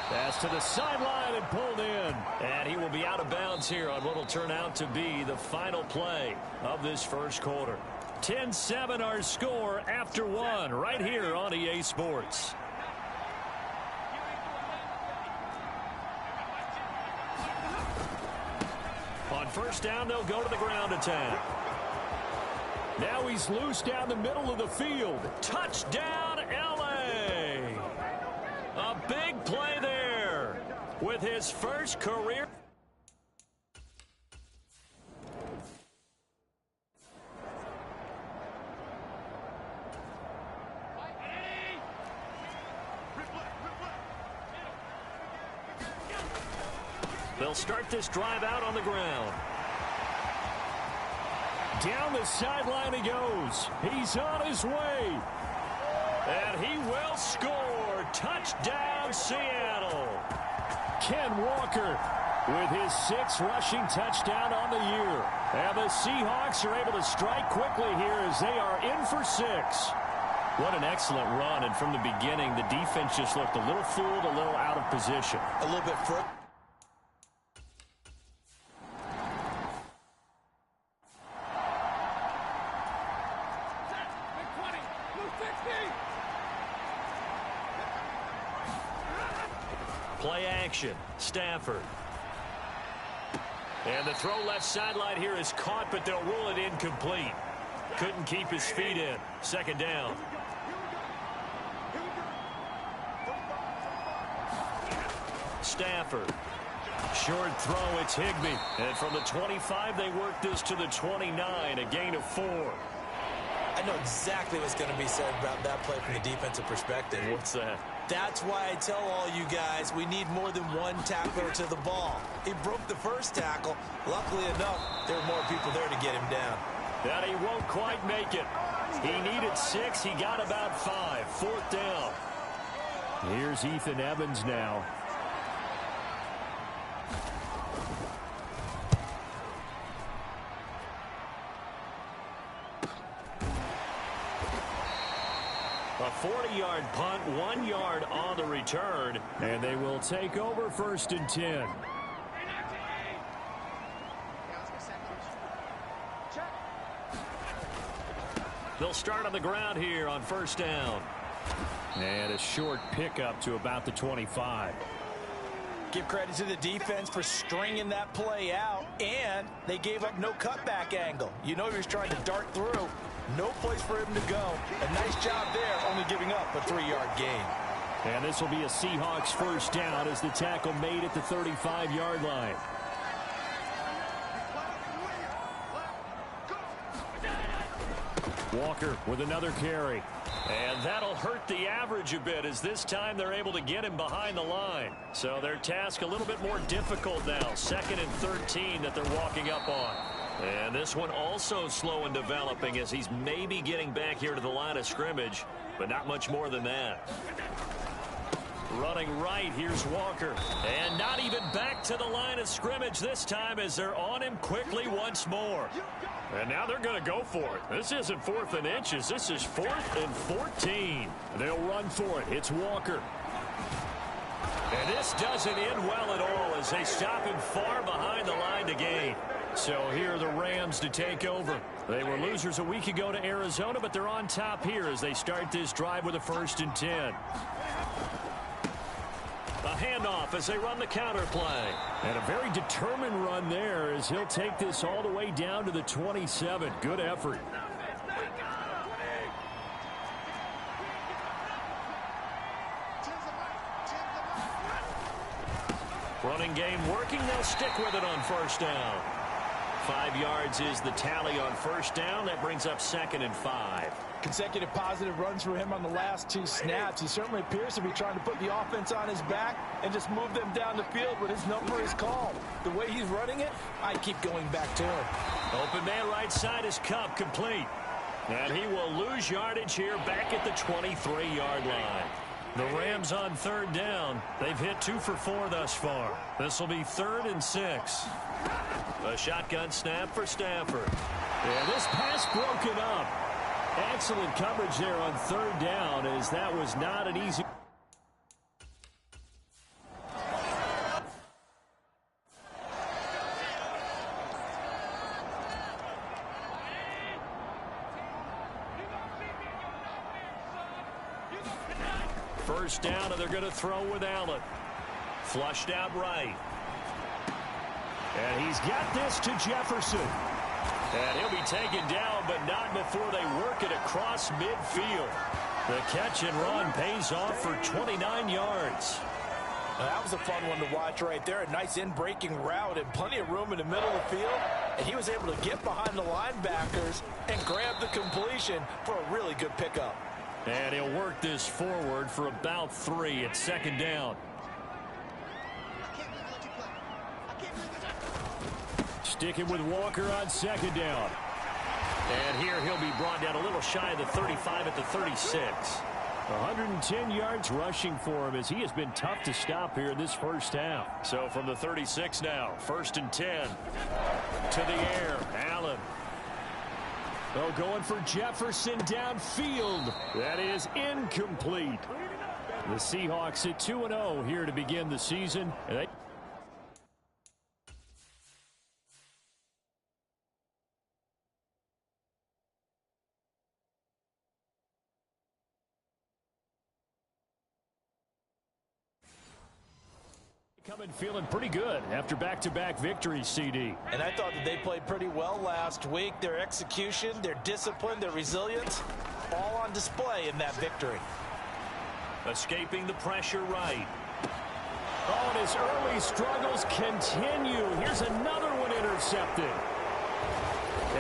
Pass to the sideline and pulled in. And he will be out of bounds here on what will turn out to be the final play of this first quarter. 10-7 our score after 1 right here on EA Sports. On 1st down, they'll go to the ground attack. Now he's loose down the middle of the field. Touchdown, LA! A big play there with his first career. They'll start this drive out on the ground. Down the sideline he goes. He's on his way. And he will score. Touchdown, Seattle. Ken Walker with his 6th rushing touchdown on the year. And the Seahawks are able to strike quickly here as they are in for 6. What an excellent run. And from the beginning, the defense just looked a little fooled, a little out of position. A little bit Play action. Stafford. And the throw left sideline here is caught, but they'll rule it incomplete. Couldn't keep his feet in. Second down. Stafford. Short throw, it's Higbee. And from the 25, they work this to the 29, a gain of 4. I know exactly what's going to be said about that play from the defensive perspective. What's that? That's why I tell all you guys we need more than one tackler to the ball. He broke the first tackle. Luckily enough, there were more people there to get him down. And he won't quite make it. He needed 6. He got about 5. Fourth down. Here's Ethan Evans now. A 40-yard punt, 1 yard on the return. And they will take over first and 10. They'll start on the ground here on first down. And a short pickup to about the 25. Give credit to the defense for stringing that play out, and they gave up no cutback angle. You know he was trying to dart through. No place for him to go. A nice job there, only giving up a 3-yard gain. And this will be a Seahawks first down as the tackle made at the 35-yard line. Walker with another carry. And that'll hurt the average a bit as this time they're able to get him behind the line. So their task a little bit more difficult now. 2nd and 13 that they're walking up on. And this one also slow in developing as he's maybe getting back here to the line of scrimmage, but not much more than that. Running right, here's Walker. And not even back to the line of scrimmage this time as they're on him quickly once more. And now they're going to go for it. This isn't 4th and inches. This is 4th and 14. They'll run for it. It's Walker. And this doesn't end well at all as they stop him far behind the line to gain. So here are the Rams to take over. They were losers a week ago to Arizona, but they're on top here as they start this drive with a 1st and 10. A handoff as they run the counter play. And a very determined run there as he'll take this all the way down to the 27. Good effort. Running game working. They'll stick with it on first down. 5 yards is the tally on first down. That brings up 2nd and 5. Consecutive positive runs for him on the last 2 snaps. He certainly appears to be trying to put the offense on his back and just move them down the field when his number is called. The way he's running it, I keep going back to him. Open man right side is Cup, complete. And he will lose yardage here back at the 23-yard line. The Rams on 3rd down. They've hit 2 for 4 thus far. This will be 3rd and 6. A shotgun snap for Stafford. Yeah, this pass broken up. Excellent coverage there on 3rd down as that was not an easy. First down, and they're going to throw with Allen. Flushed out right. And he's got this to Jefferson. And he'll be taken down, but not before they work it across midfield. The catch and run pays off for 29 yards. That was a fun one to watch right there. A nice in-breaking route and plenty of room in the middle of the field. And he was able to get behind the linebackers and grab the completion for a really good pickup. And he'll work this forward for about 3 at 2nd down. Sticking with Walker on 2nd down. And here he'll be brought down a little shy of the 35 at the 36. 110 yards rushing for him as he has been tough to stop here in this first half. So from the 36 now, 1st and 10. To the air, Allen. Oh, going for Jefferson downfield. That is incomplete. The Seahawks at 2-0 here to begin the season. coming feeling pretty good after back-to-back victories, CD. And I thought that they played pretty well last week. Their execution, their discipline, their resilience, all on display in that victory. Escaping the pressure right. Oh, and his early struggles continue. Here's another one intercepted.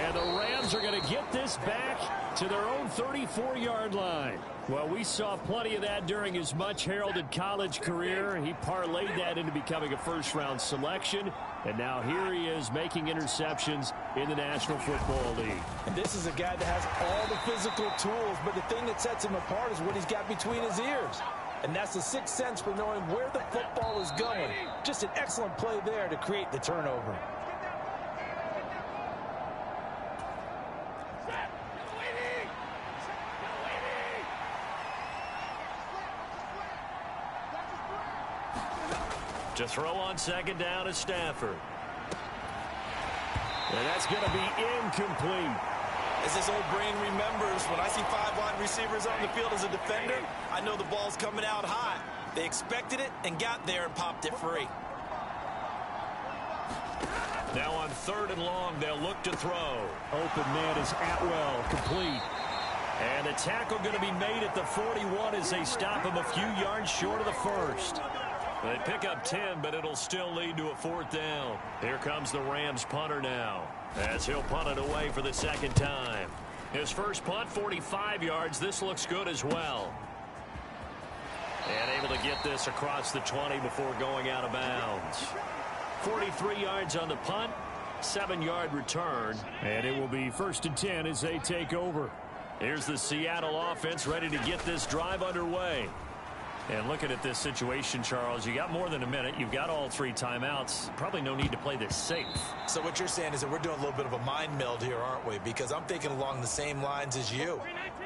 And the Rams are going to get this back to their own 34-yard line. Well, we saw plenty of that during his much-heralded college career. He parlayed that into becoming a first-round selection. And now here he is making interceptions in the National Football League. And this is a guy that has all the physical tools, but the thing that sets him apart is what he's got between his ears. And that's the sixth sense for knowing where the football is going. Just an excellent play there to create the turnover. To throw on second down is Stafford. And that's going to be incomplete. As his old brain remembers, when I see 5 wide receivers on the field as a defender, I know the ball's coming out high. They expected it and got there and popped it free. Now on 3rd and long, they'll look to throw. Open man is Atwell, complete. And the tackle going to be made at the 41 as they stop him a few yards short of the first. They pick up 10, but it'll still lead to a 4th down. Here comes the Rams punter now, as he'll punt it away for the second time. His first punt, 45 yards. This looks good as well. And able to get this across the 20 before going out of bounds. 43 yards on the punt, 7-yard return. And it will be 1st and 10 as they take over. Here's the Seattle offense ready to get this drive underway. And looking at this situation, Charles, you got more than a minute. You've got all 3 timeouts. Probably no need to play this safe. So what you're saying is that we're doing a little bit of a mind meld here, aren't we? Because I'm thinking along the same lines as you.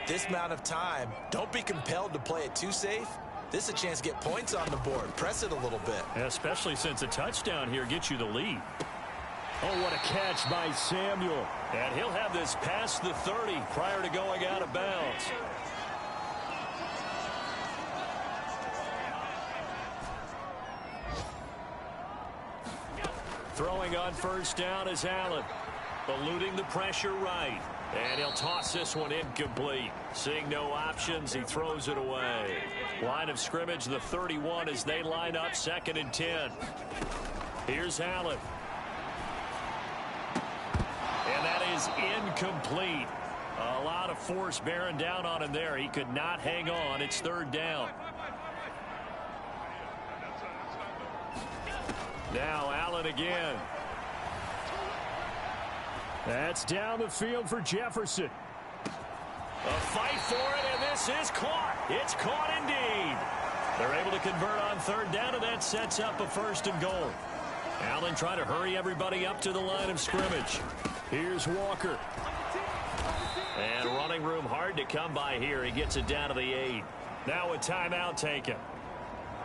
This amount of time, don't be compelled to play it too safe. This is a chance to get points on the board. Press it a little bit. Especially since a touchdown here gets you the lead. Oh, what a catch by Samuel. And he'll have this past the 30 prior to going out of bounds. Throwing on 1st down is Allen. Eluding the pressure right. And he'll toss this one incomplete. Seeing no options, he throws it away. Line of scrimmage, the 31 as they line up 2nd and 10. Here's Allen. And that is incomplete. A lot of force bearing down on him there. He could not hang on. It's 3rd down. Now Allen again. That's down the field for Jefferson. A fight for it, and this is caught. It's caught indeed. They're able to convert on 3rd down, and that sets up a 1st and goal. Allen trying to hurry everybody up to the line of scrimmage. Here's Walker. And running room hard to come by here. He gets it down to the 8. Now a timeout taken.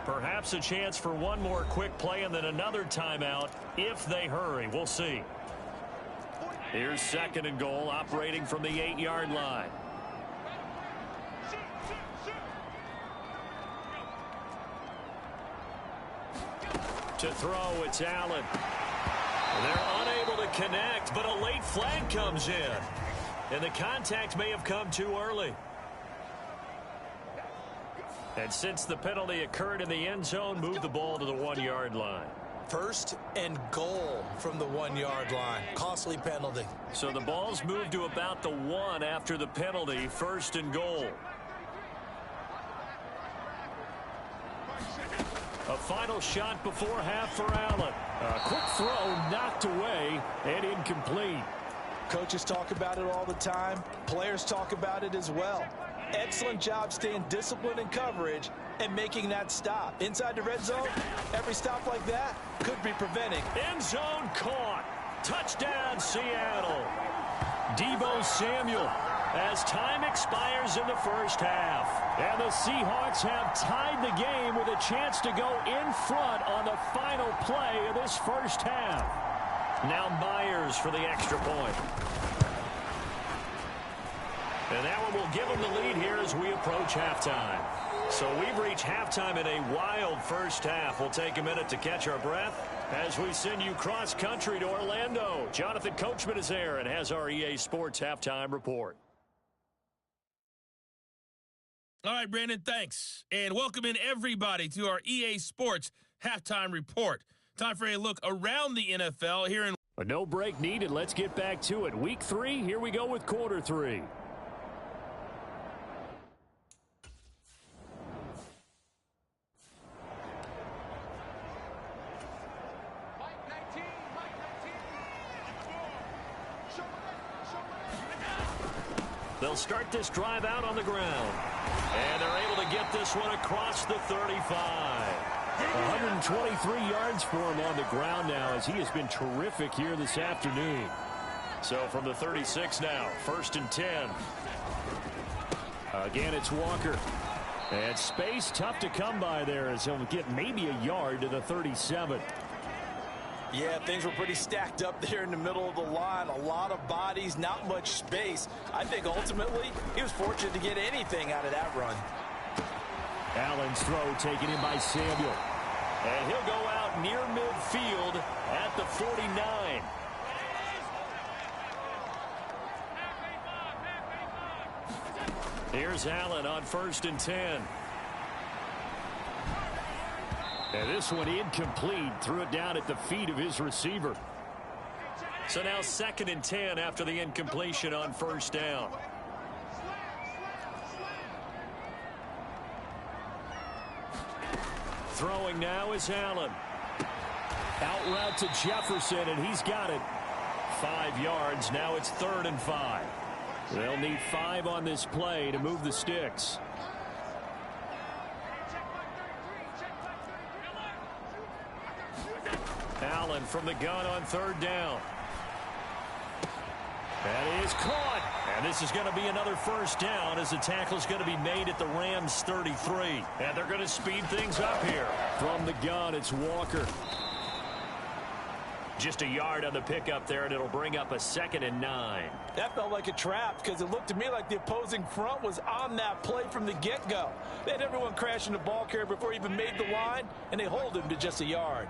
Perhaps a chance for one more quick play and then another timeout if they hurry. We'll see. Here's 2nd and goal, operating from the 8-yard line. To throw, it's Allen. They're unable to connect, but a late flag comes in. And the contact may have come too early. And since the penalty occurred in the end zone, move the ball to the 1-yard line. 1st and goal from the 1-yard line. Costly penalty. So the ball's moved to about the 1 after the penalty. 1st and goal. A final shot before half for Allen. A quick throw knocked away and incomplete. Coaches talk about it all the time. Players talk about it as well. Excellent job staying disciplined in coverage and making that stop. Inside the red zone, every stop like that could be preventing. End zone caught. Touchdown, Seattle. Deebo Samuel as time expires in the first half. And the Seahawks have tied the game with a chance to go in front on the final play of this first half. Now Myers for the extra point. And that one will give them the lead here as we approach halftime. So we've reached halftime in a wild first half. We'll take a minute to catch our breath as we send you cross-country to Orlando. Jonathan Coachman is there and has our EA Sports halftime report. All right, Brandon, thanks. And welcome in everybody to our EA Sports halftime report. Time for a look around the NFL here in... But no break needed. Let's get back to it. Week 3, here we go with quarter 3. They'll start this drive out on the ground. And they're able to get this one across the 35. 123 yards for him on the ground now as he has been terrific here this afternoon. So from the 36 now, 1st and 10. Again, it's Walker. And space tough to come by there as he'll get maybe a yard to the 37. Yeah, things were pretty stacked up there in the middle of the line. A lot of bodies, not much space. I think ultimately he was fortunate to get anything out of that run. Allen's throw taken in by Samuel. And he'll go out near midfield at the 49. Here's Allen on 1st and 10. And this one incomplete. Threw it down at the feet of his receiver. So now 2nd and 10 after the incompletion on 1st down. Throwing now is Allen. Out route to Jefferson, and he's got it. 5 yards. Now it's 3rd and 5. They'll need 5 on this play to move the sticks. Allen from the gun on 3rd down. That is caught. And this is going to be another 1st down as the tackle's going to be made at the Rams' 33. And they're going to speed things up here. From the gun, it's Walker. Just a yard on the pickup there, and it'll bring up a 2nd and 9. That felt like a trap because it looked to me like the opposing front was on that play from the get-go. They had everyone crashing the ball carrier before he even made the line, and they hold him to just a yard.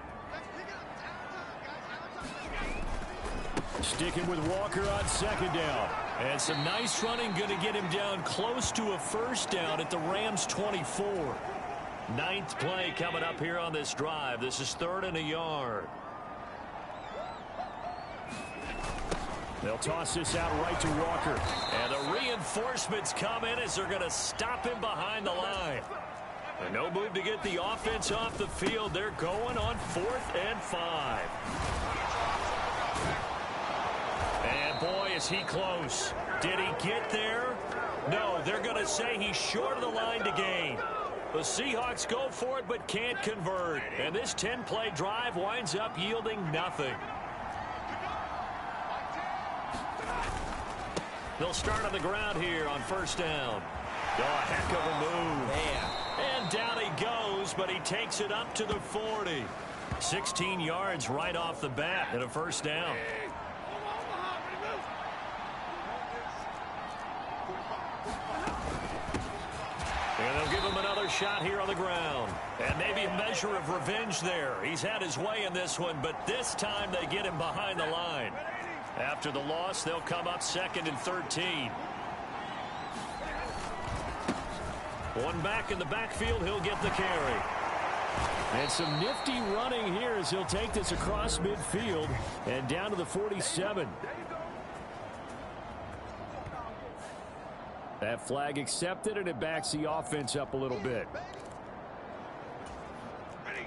Sticking with Walker on 2nd down. And some nice running going to get him down close to a 1st down at the Rams' 24. 9th play coming up here on this drive. This is 3rd and a yard. They'll toss this out right to Walker. And the reinforcements come in as they're going to stop him behind the line. And no move to get the offense off the field. They're going on 4th and 5. And boy, is he close. Did he get there? No, they're going to say he's short of the line to gain. The Seahawks go for it but can't convert. And this 10-play drive winds up yielding nothing. They'll start on the ground here on 1st down. Oh, a heck of a move. Man. And down he goes, but he takes it up to the 40. 16 yards right off the bat and a 1st down. And they'll give him another shot here on the ground. And maybe a measure of revenge there. He's had his way in this one, but this time they get him behind the line. After the loss, they'll come up 2nd and 13. One back in the backfield, he'll get the carry. And some nifty running here as he'll take this across midfield and down to the 47. That flag accepted, and it backs the offense up a little bit.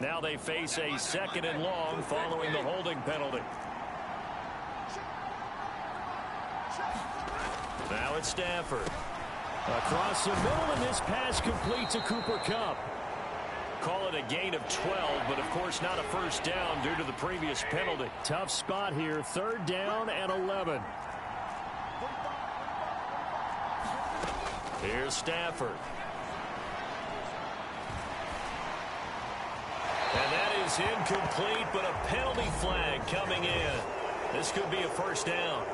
Now they face a 2nd and long following the holding penalty. Now it's Stafford. Across the middle, and this pass complete to Cooper Kupp. Call it a gain of 12, but of course not a 1st down due to the previous penalty. Tough spot here, 3rd down and 11. Here's Stafford. And that is incomplete, but a penalty flag coming in. This could be a 1st down.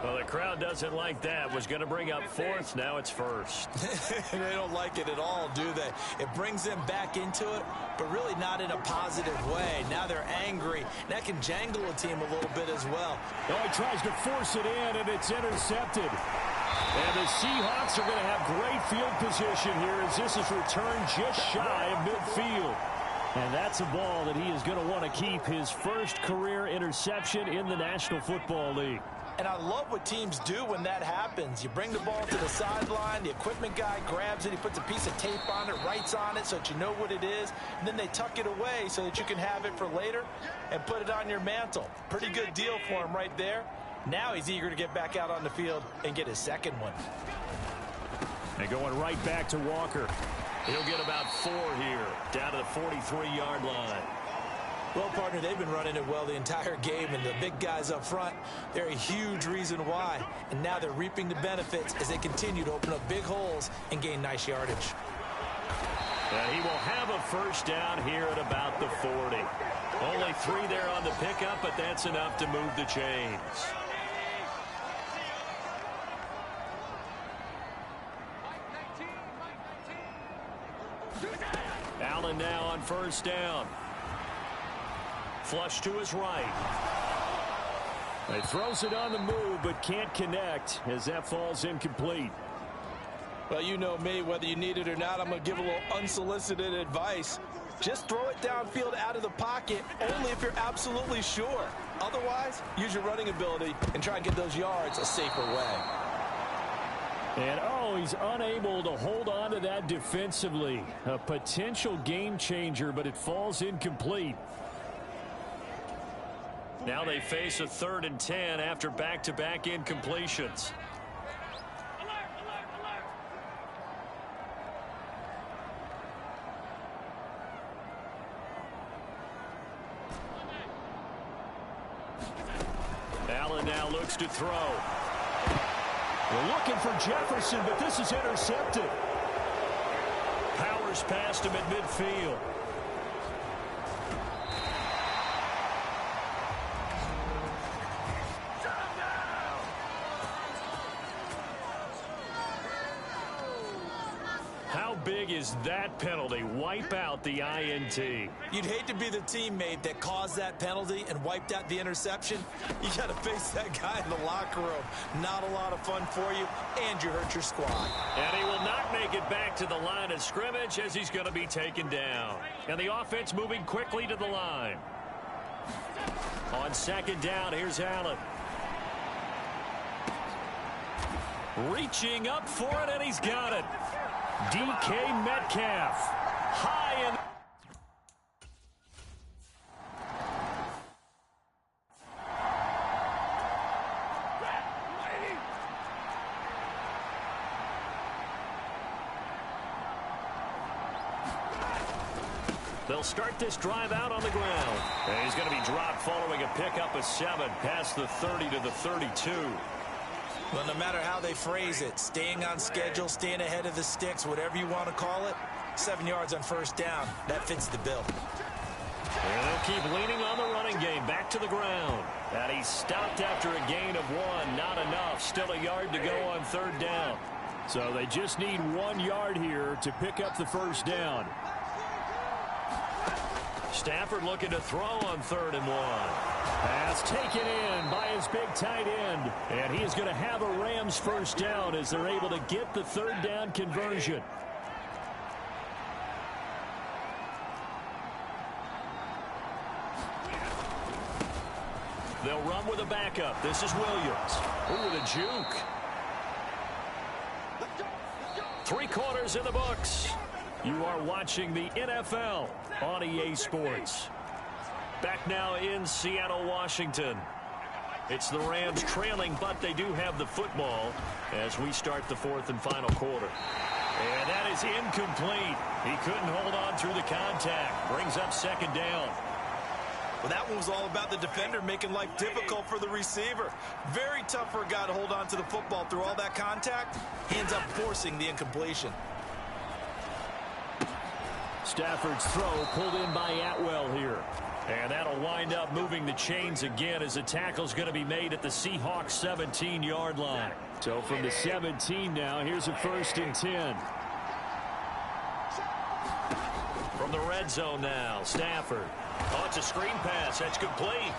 Well, the crowd doesn't like that. Was going to bring up fourth. Now it's first. They don't like it at all, do they? It brings them back into it, but really not in a positive way. Now they're angry. That can jangle a team a little bit as well. Oh, he tries to force it in, and it's intercepted. And the Seahawks are going to have great field position here as this is returned just shy of midfield. And that's a ball that he is going to want to keep, his first career interception in the National Football League. And I love what teams do when that happens. You bring the ball to the sideline, the equipment guy grabs it, he puts a piece of tape on it, writes on it so that you know what it is, and then they tuck it away so that you can have it for later and put it on your mantle. Pretty good deal for him right there. Now he's eager to get back out on the field and get his second one. And going right back to Walker. He'll get about 4 here, down to the 43-yard line. Well, partner, they've been running it well the entire game, and the big guys up front, they're a huge reason why. And now they're reaping the benefits as they continue to open up big holes and gain nice yardage. And he will have a first down here at about the 40. Only 3 there on the pickup, but that's enough to move the chains. Allen now on first down. Flush to his right. He throws it on the move, but can't connect as that falls incomplete. Well, you know me, whether you need it or not, I'm going to give a little unsolicited advice. Just throw it downfield out of the pocket, only if you're absolutely sure. Otherwise, use your running ability and try and get those yards a safer way. And, oh, he's unable to hold on to that defensively. A potential game changer, but it falls incomplete. Now they face a 3rd and 10 after back-to-back incompletions. Allen now looks to throw. We're looking for Jefferson, but this is intercepted. Powers past him at midfield. How big is that penalty? Wipe out the INT. You'd hate to be the teammate that caused that penalty and wiped out the interception. You got to face that guy in the locker room. Not a lot of fun for you, and you hurt your squad. And he will not make it back to the line of scrimmage as he's going to be taken down. And the offense moving quickly to the line. On 2nd down, here's Allen. Reaching up for it, and he's got it. DK Metcalf. High and... They'll start this drive out on the ground. And he's going to be dropped following a pickup of 7 past the 30 to the 32. Well, no matter how they phrase it, staying on schedule, staying ahead of the sticks, whatever you want to call it, 7 yards on first down, that fits the bill. And they'll keep leaning on the running game, back to the ground. And he's stopped after a gain of 1, not enough. Still a yard to go on 3rd down. So they just need 1 yard here to pick up the first down. Stafford looking to throw on 3rd and 1. Pass taken in by his big tight end. And he is going to have a Rams first down as they're able to get the 3rd down conversion. They'll run with a backup. This is Williams. Ooh, the juke. 3 quarters in the books. You are watching the NFL on EA Sports. Back now in Seattle, Washington. It's the Rams trailing, but they do have the football as we start the 4th and final quarter. And that is incomplete. He couldn't hold on through the contact. Brings up 2nd down. Well, that one was all about the defender making life difficult for the receiver. Very tough for a guy to hold on to the football through all that contact. He ends up forcing the incompletion. Stafford's throw pulled in by Atwell here. And that'll wind up moving the chains again as the tackle's going to be made at the Seahawks 17-yard line. So from the 17 now, here's a 1st and 10. From the red zone now, Stafford. Oh, it's a screen pass. That's complete.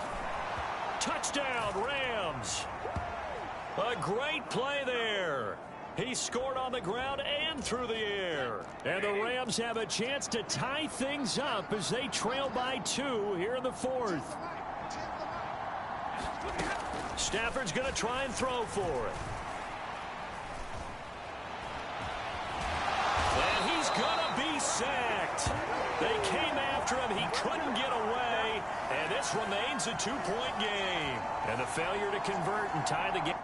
Touchdown, Rams. A great play there. He scored on the ground and through the air. And the Rams have a chance to tie things up as they trail by 2 here in the 4th. Stafford's going to try and throw for it. And he's going to be sacked. They came after him. He couldn't get away. And this remains a 2-point game. And the failure to convert and tie the game.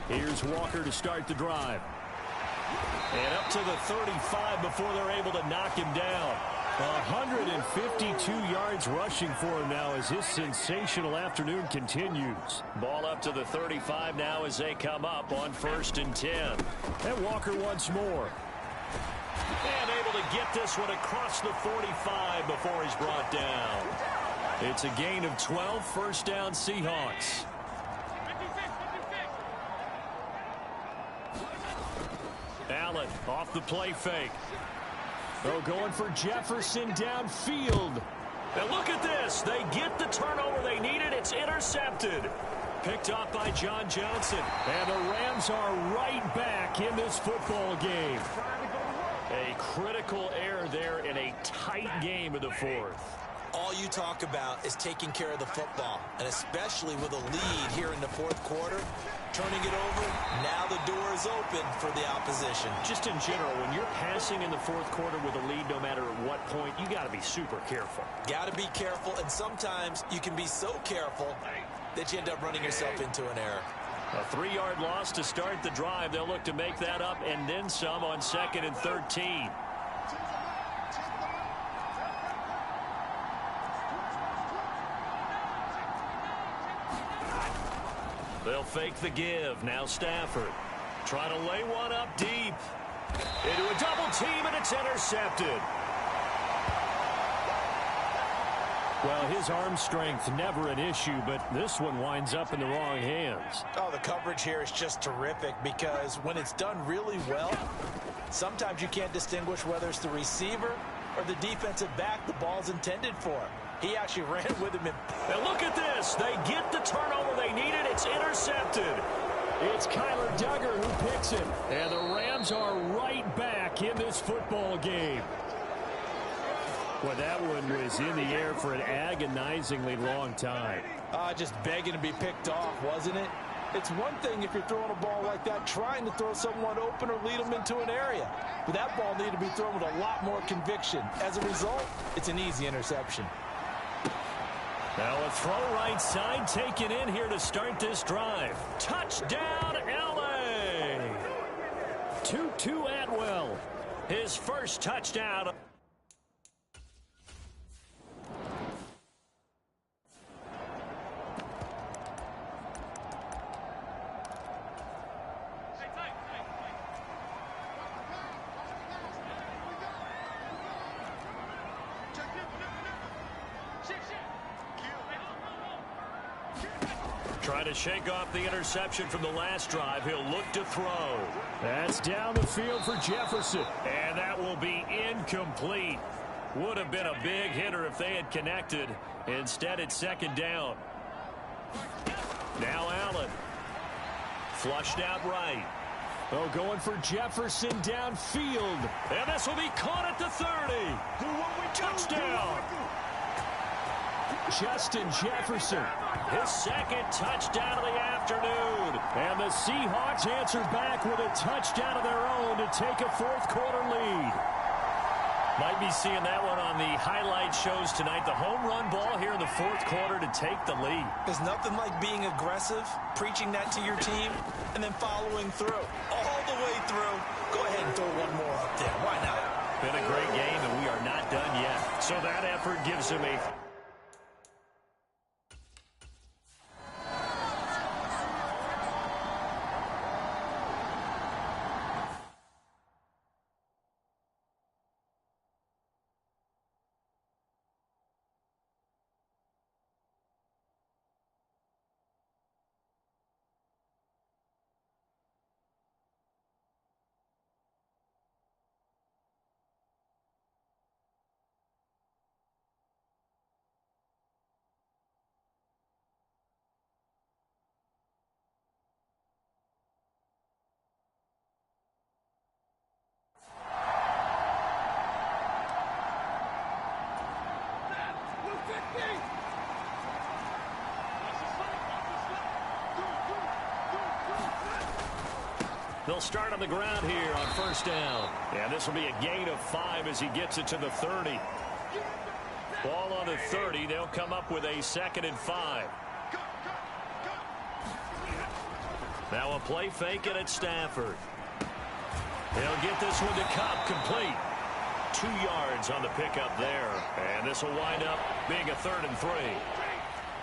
Here's Walker to start the drive. And up to the 35 before they're able to knock him down. 152 yards rushing for him now as his sensational afternoon continues. Ball up to the 35 now as they come up on 1st and 10. And Walker once more. And able to get this one across the 45 before he's brought down. It's a gain of 12, 1st down Seahawks. Allen off the play fake. Oh, going for Jefferson downfield. And look at this. They get the turnover they needed. It's intercepted. Picked up by John Johnson. And the Rams are right back in this football game. A critical error there in a tight game of the 4th. All you talk about is taking care of the football, and especially with a lead here in the 4th quarter. Turning it over, now the door is open for the opposition. Just in general, when you're passing in the 4th quarter with a lead, no matter at what point, you got to be super careful. Got to be careful, and sometimes you can be so careful that you end up running yourself into an error. A 3-yard loss to start the drive. They'll look to make that up and then some on 2nd and 13. They'll fake the give. Now Stafford trying to lay one up deep. Into a double team, and it's intercepted. Well, his arm strength never an issue, but this one winds up in the wrong hands. Oh, the coverage here is just terrific because when it's done really well, sometimes you can't distinguish whether it's the receiver or the defensive back the ball's intended for. He actually ran with him. And look at this. They get the turnover they needed. It's intercepted. It's Kyler Duggar who picks it. And the Rams are right back in this football game. Well, that one was in the air for an agonizingly long time. Just begging to be picked off, wasn't it? It's one thing if you're throwing a ball like that, trying to throw someone open or lead them into an area. But that ball needed to be thrown with a lot more conviction. As a result, it's an easy interception. Now a throw right side taken in here to start this drive. Touchdown, L.A. Tutu Atwell. His first touchdown. Trying to shake off the interception from the last drive. He'll look to throw. That's down the field for Jefferson. And that will be incomplete. Would have been a big hitter if they had connected. Instead, it's 2nd down. Now Allen. Flushed out right. Oh, going for Jefferson downfield. And this will be caught at the 30. Touchdown. Justin Jefferson. His 2nd touchdown of the afternoon. And the Seahawks answer back with a touchdown of their own to take a 4th quarter lead. Might be seeing that one on the highlight shows tonight. The home run ball here in the 4th quarter to take the lead. There's nothing like being aggressive, preaching that to your team, and then following through. All the way through. Go ahead and throw one more up there. Why not? Been a great game, and we are not done yet. So that effort gives him a They'll start on the ground here on first down. And this will be a gain of 5 as he gets it to the 30. Ball on the 30. They'll come up with a 2nd and 5. Now a play fake it at Stafford. They'll get this one to Cobb, complete. 2 yards on the pickup there. And this will wind up being a 3rd and 3.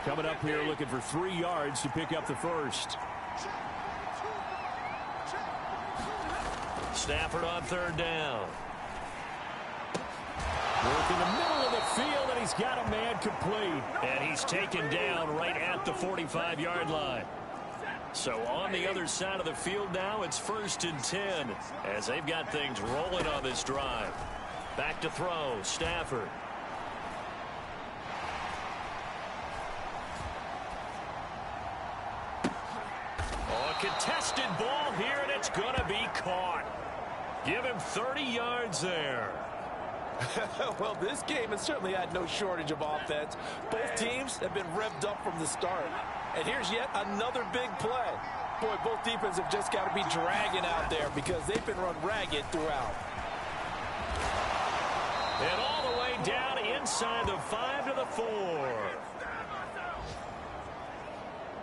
Coming up here looking for 3 yards to pick up the first. Stafford on 3rd down. Work in the middle of the field, and he's got a man complete. And he's taken down right at the 45-yard line. So on the other side of the field now, it's 1st and 10 as they've got things rolling on this drive. Back to throw, Stafford. Oh, a contested ball here, and it's going to be caught. Give him 30 yards there. Well, this game has certainly had no shortage of offense. Both teams have been revved up from the start. And here's yet another big play. Boy, both defenses have just got to be dragging out there because they've been run ragged throughout. And all the way down inside the 5 to the 4.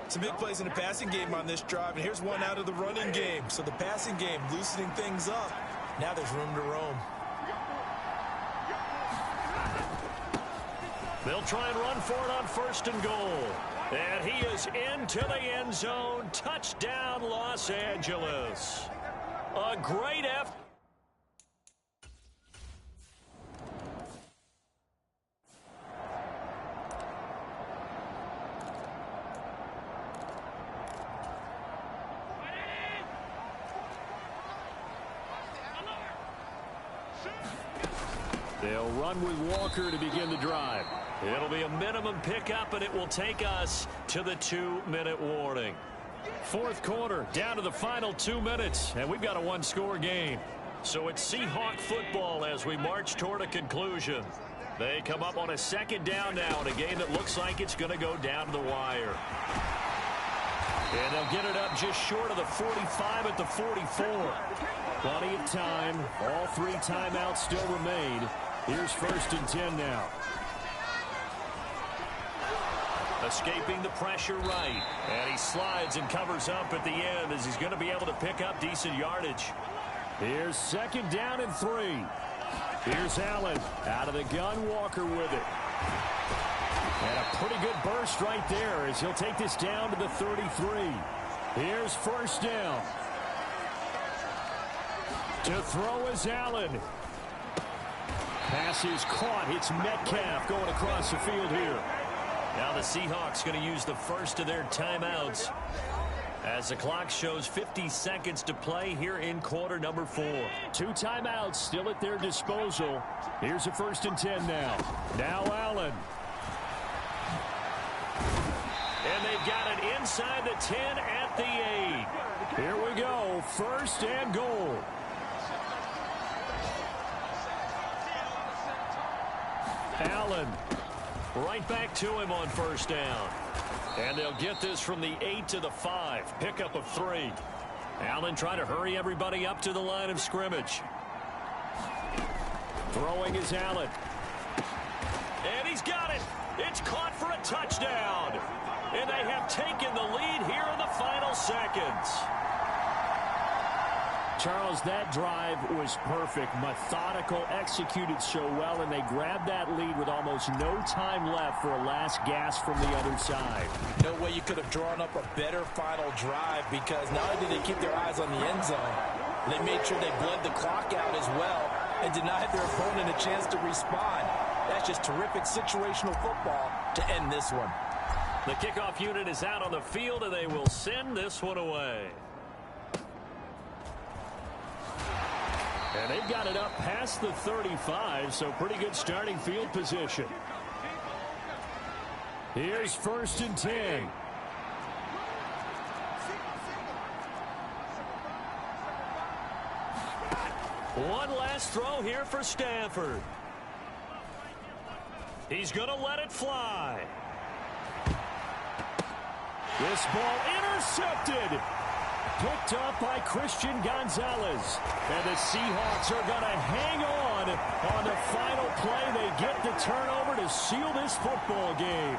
Some big plays in the passing game on this drive, and here's one out of the running game. So the passing game loosening things up. Now there's room to roam. They'll try and run for it on 1st and goal. And he is into the end zone. Touchdown, Los Angeles. A great effort. They'll run with Walker to begin the drive. It'll be a minimum pickup, and it will take us to the 2-minute warning. 4th quarter, down to the final 2 minutes, and we've got a 1-score game. So it's Seahawk football as we march toward a conclusion. They come up on a 2nd down now in a game that looks like it's going to go down to the wire. And they'll get it up just short of the 45 at the 44. Plenty of time. All 3 timeouts still remain. Here's 1st and 10 now. Escaping the pressure right. And he slides and covers up at the end as he's going to be able to pick up decent yardage. Here's 2nd down and 3. Here's Allen. Out of the gun, Walker with it. And a pretty good burst right there as he'll take this down to the 33. Here's 1st down. To throw is Allen. Pass is caught. It's Metcalf going across the field here. Now the Seahawks going to use the first of their timeouts as the clock shows 50 seconds to play here in quarter number 4. 2 timeouts still at their disposal. Here's a 1st and 10 now. Now Allen. And they've got it inside the 10 at the 8. Here we go. 1st and goal. Allen. Right back to him on 1st down. And they'll get this from the 8 to the 5. Pickup of 3. Allen trying to hurry everybody up to the line of scrimmage. Throwing is Allen. And he's got it. It's caught for a touchdown. And they have taken the lead here in the final seconds. Charles, that drive was perfect. Methodical, executed so well, and they grabbed that lead with almost no time left for a last gasp from the other side. No way you could have drawn up a better final drive because not only did they keep their eyes on the end zone, they made sure they bled the clock out as well and denied their opponent a chance to respond. That's just terrific situational football to end this one. The kickoff unit is out on the field, and they will send this one away. And they've got it up past the 35, so pretty good starting field position. Here's 1st and 10. One last throw here for Stafford. He's going to let it fly. This ball intercepted. picked up by Christian Gonzalez. And the Seahawks are going to hang on the final play. They get the turnover to seal this football game.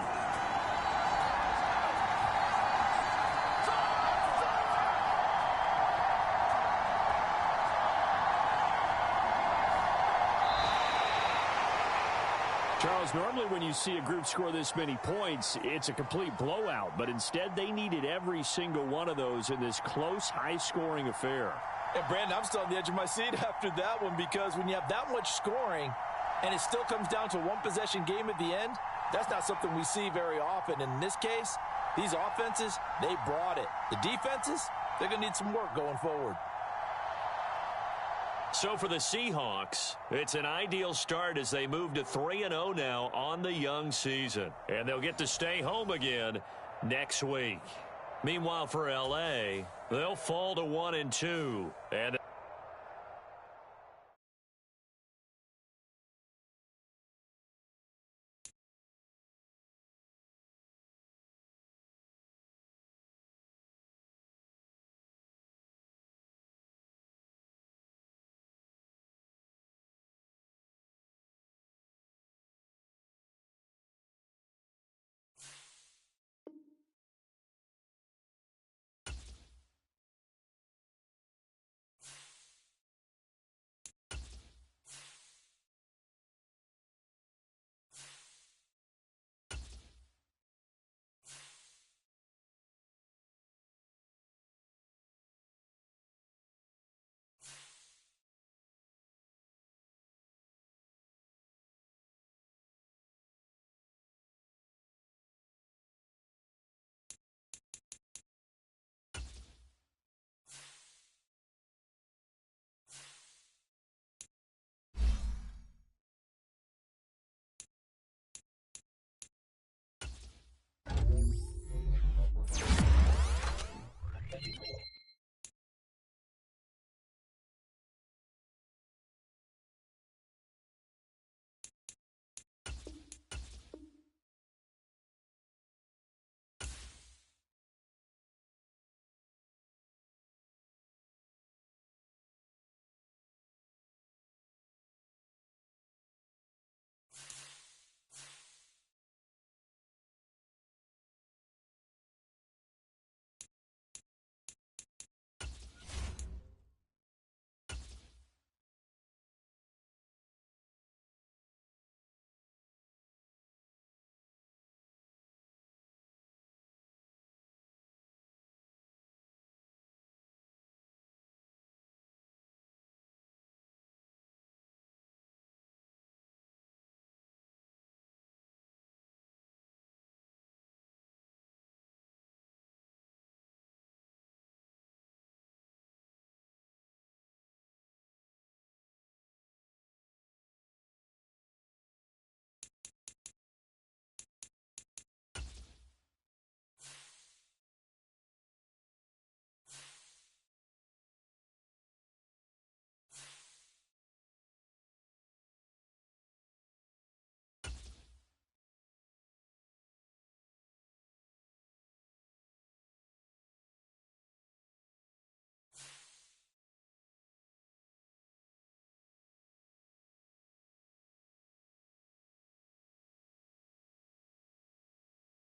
Charles, normally when you see a group score this many points, it's a complete blowout. But instead, they needed every single one of those in this close, high-scoring affair. And, Brandon, I'm still on the edge of my seat after that one, because when you have that much scoring and it still comes down to a one-possession game at the end, that's not something we see very often. In this case, these offenses, they brought it. The defenses, they're going to need some work going forward. So for the Seahawks, it's an ideal start as they move to 3-0 now on the young season. And they'll get to stay home again next week. Meanwhile, for L.A., they'll fall to 1-2. And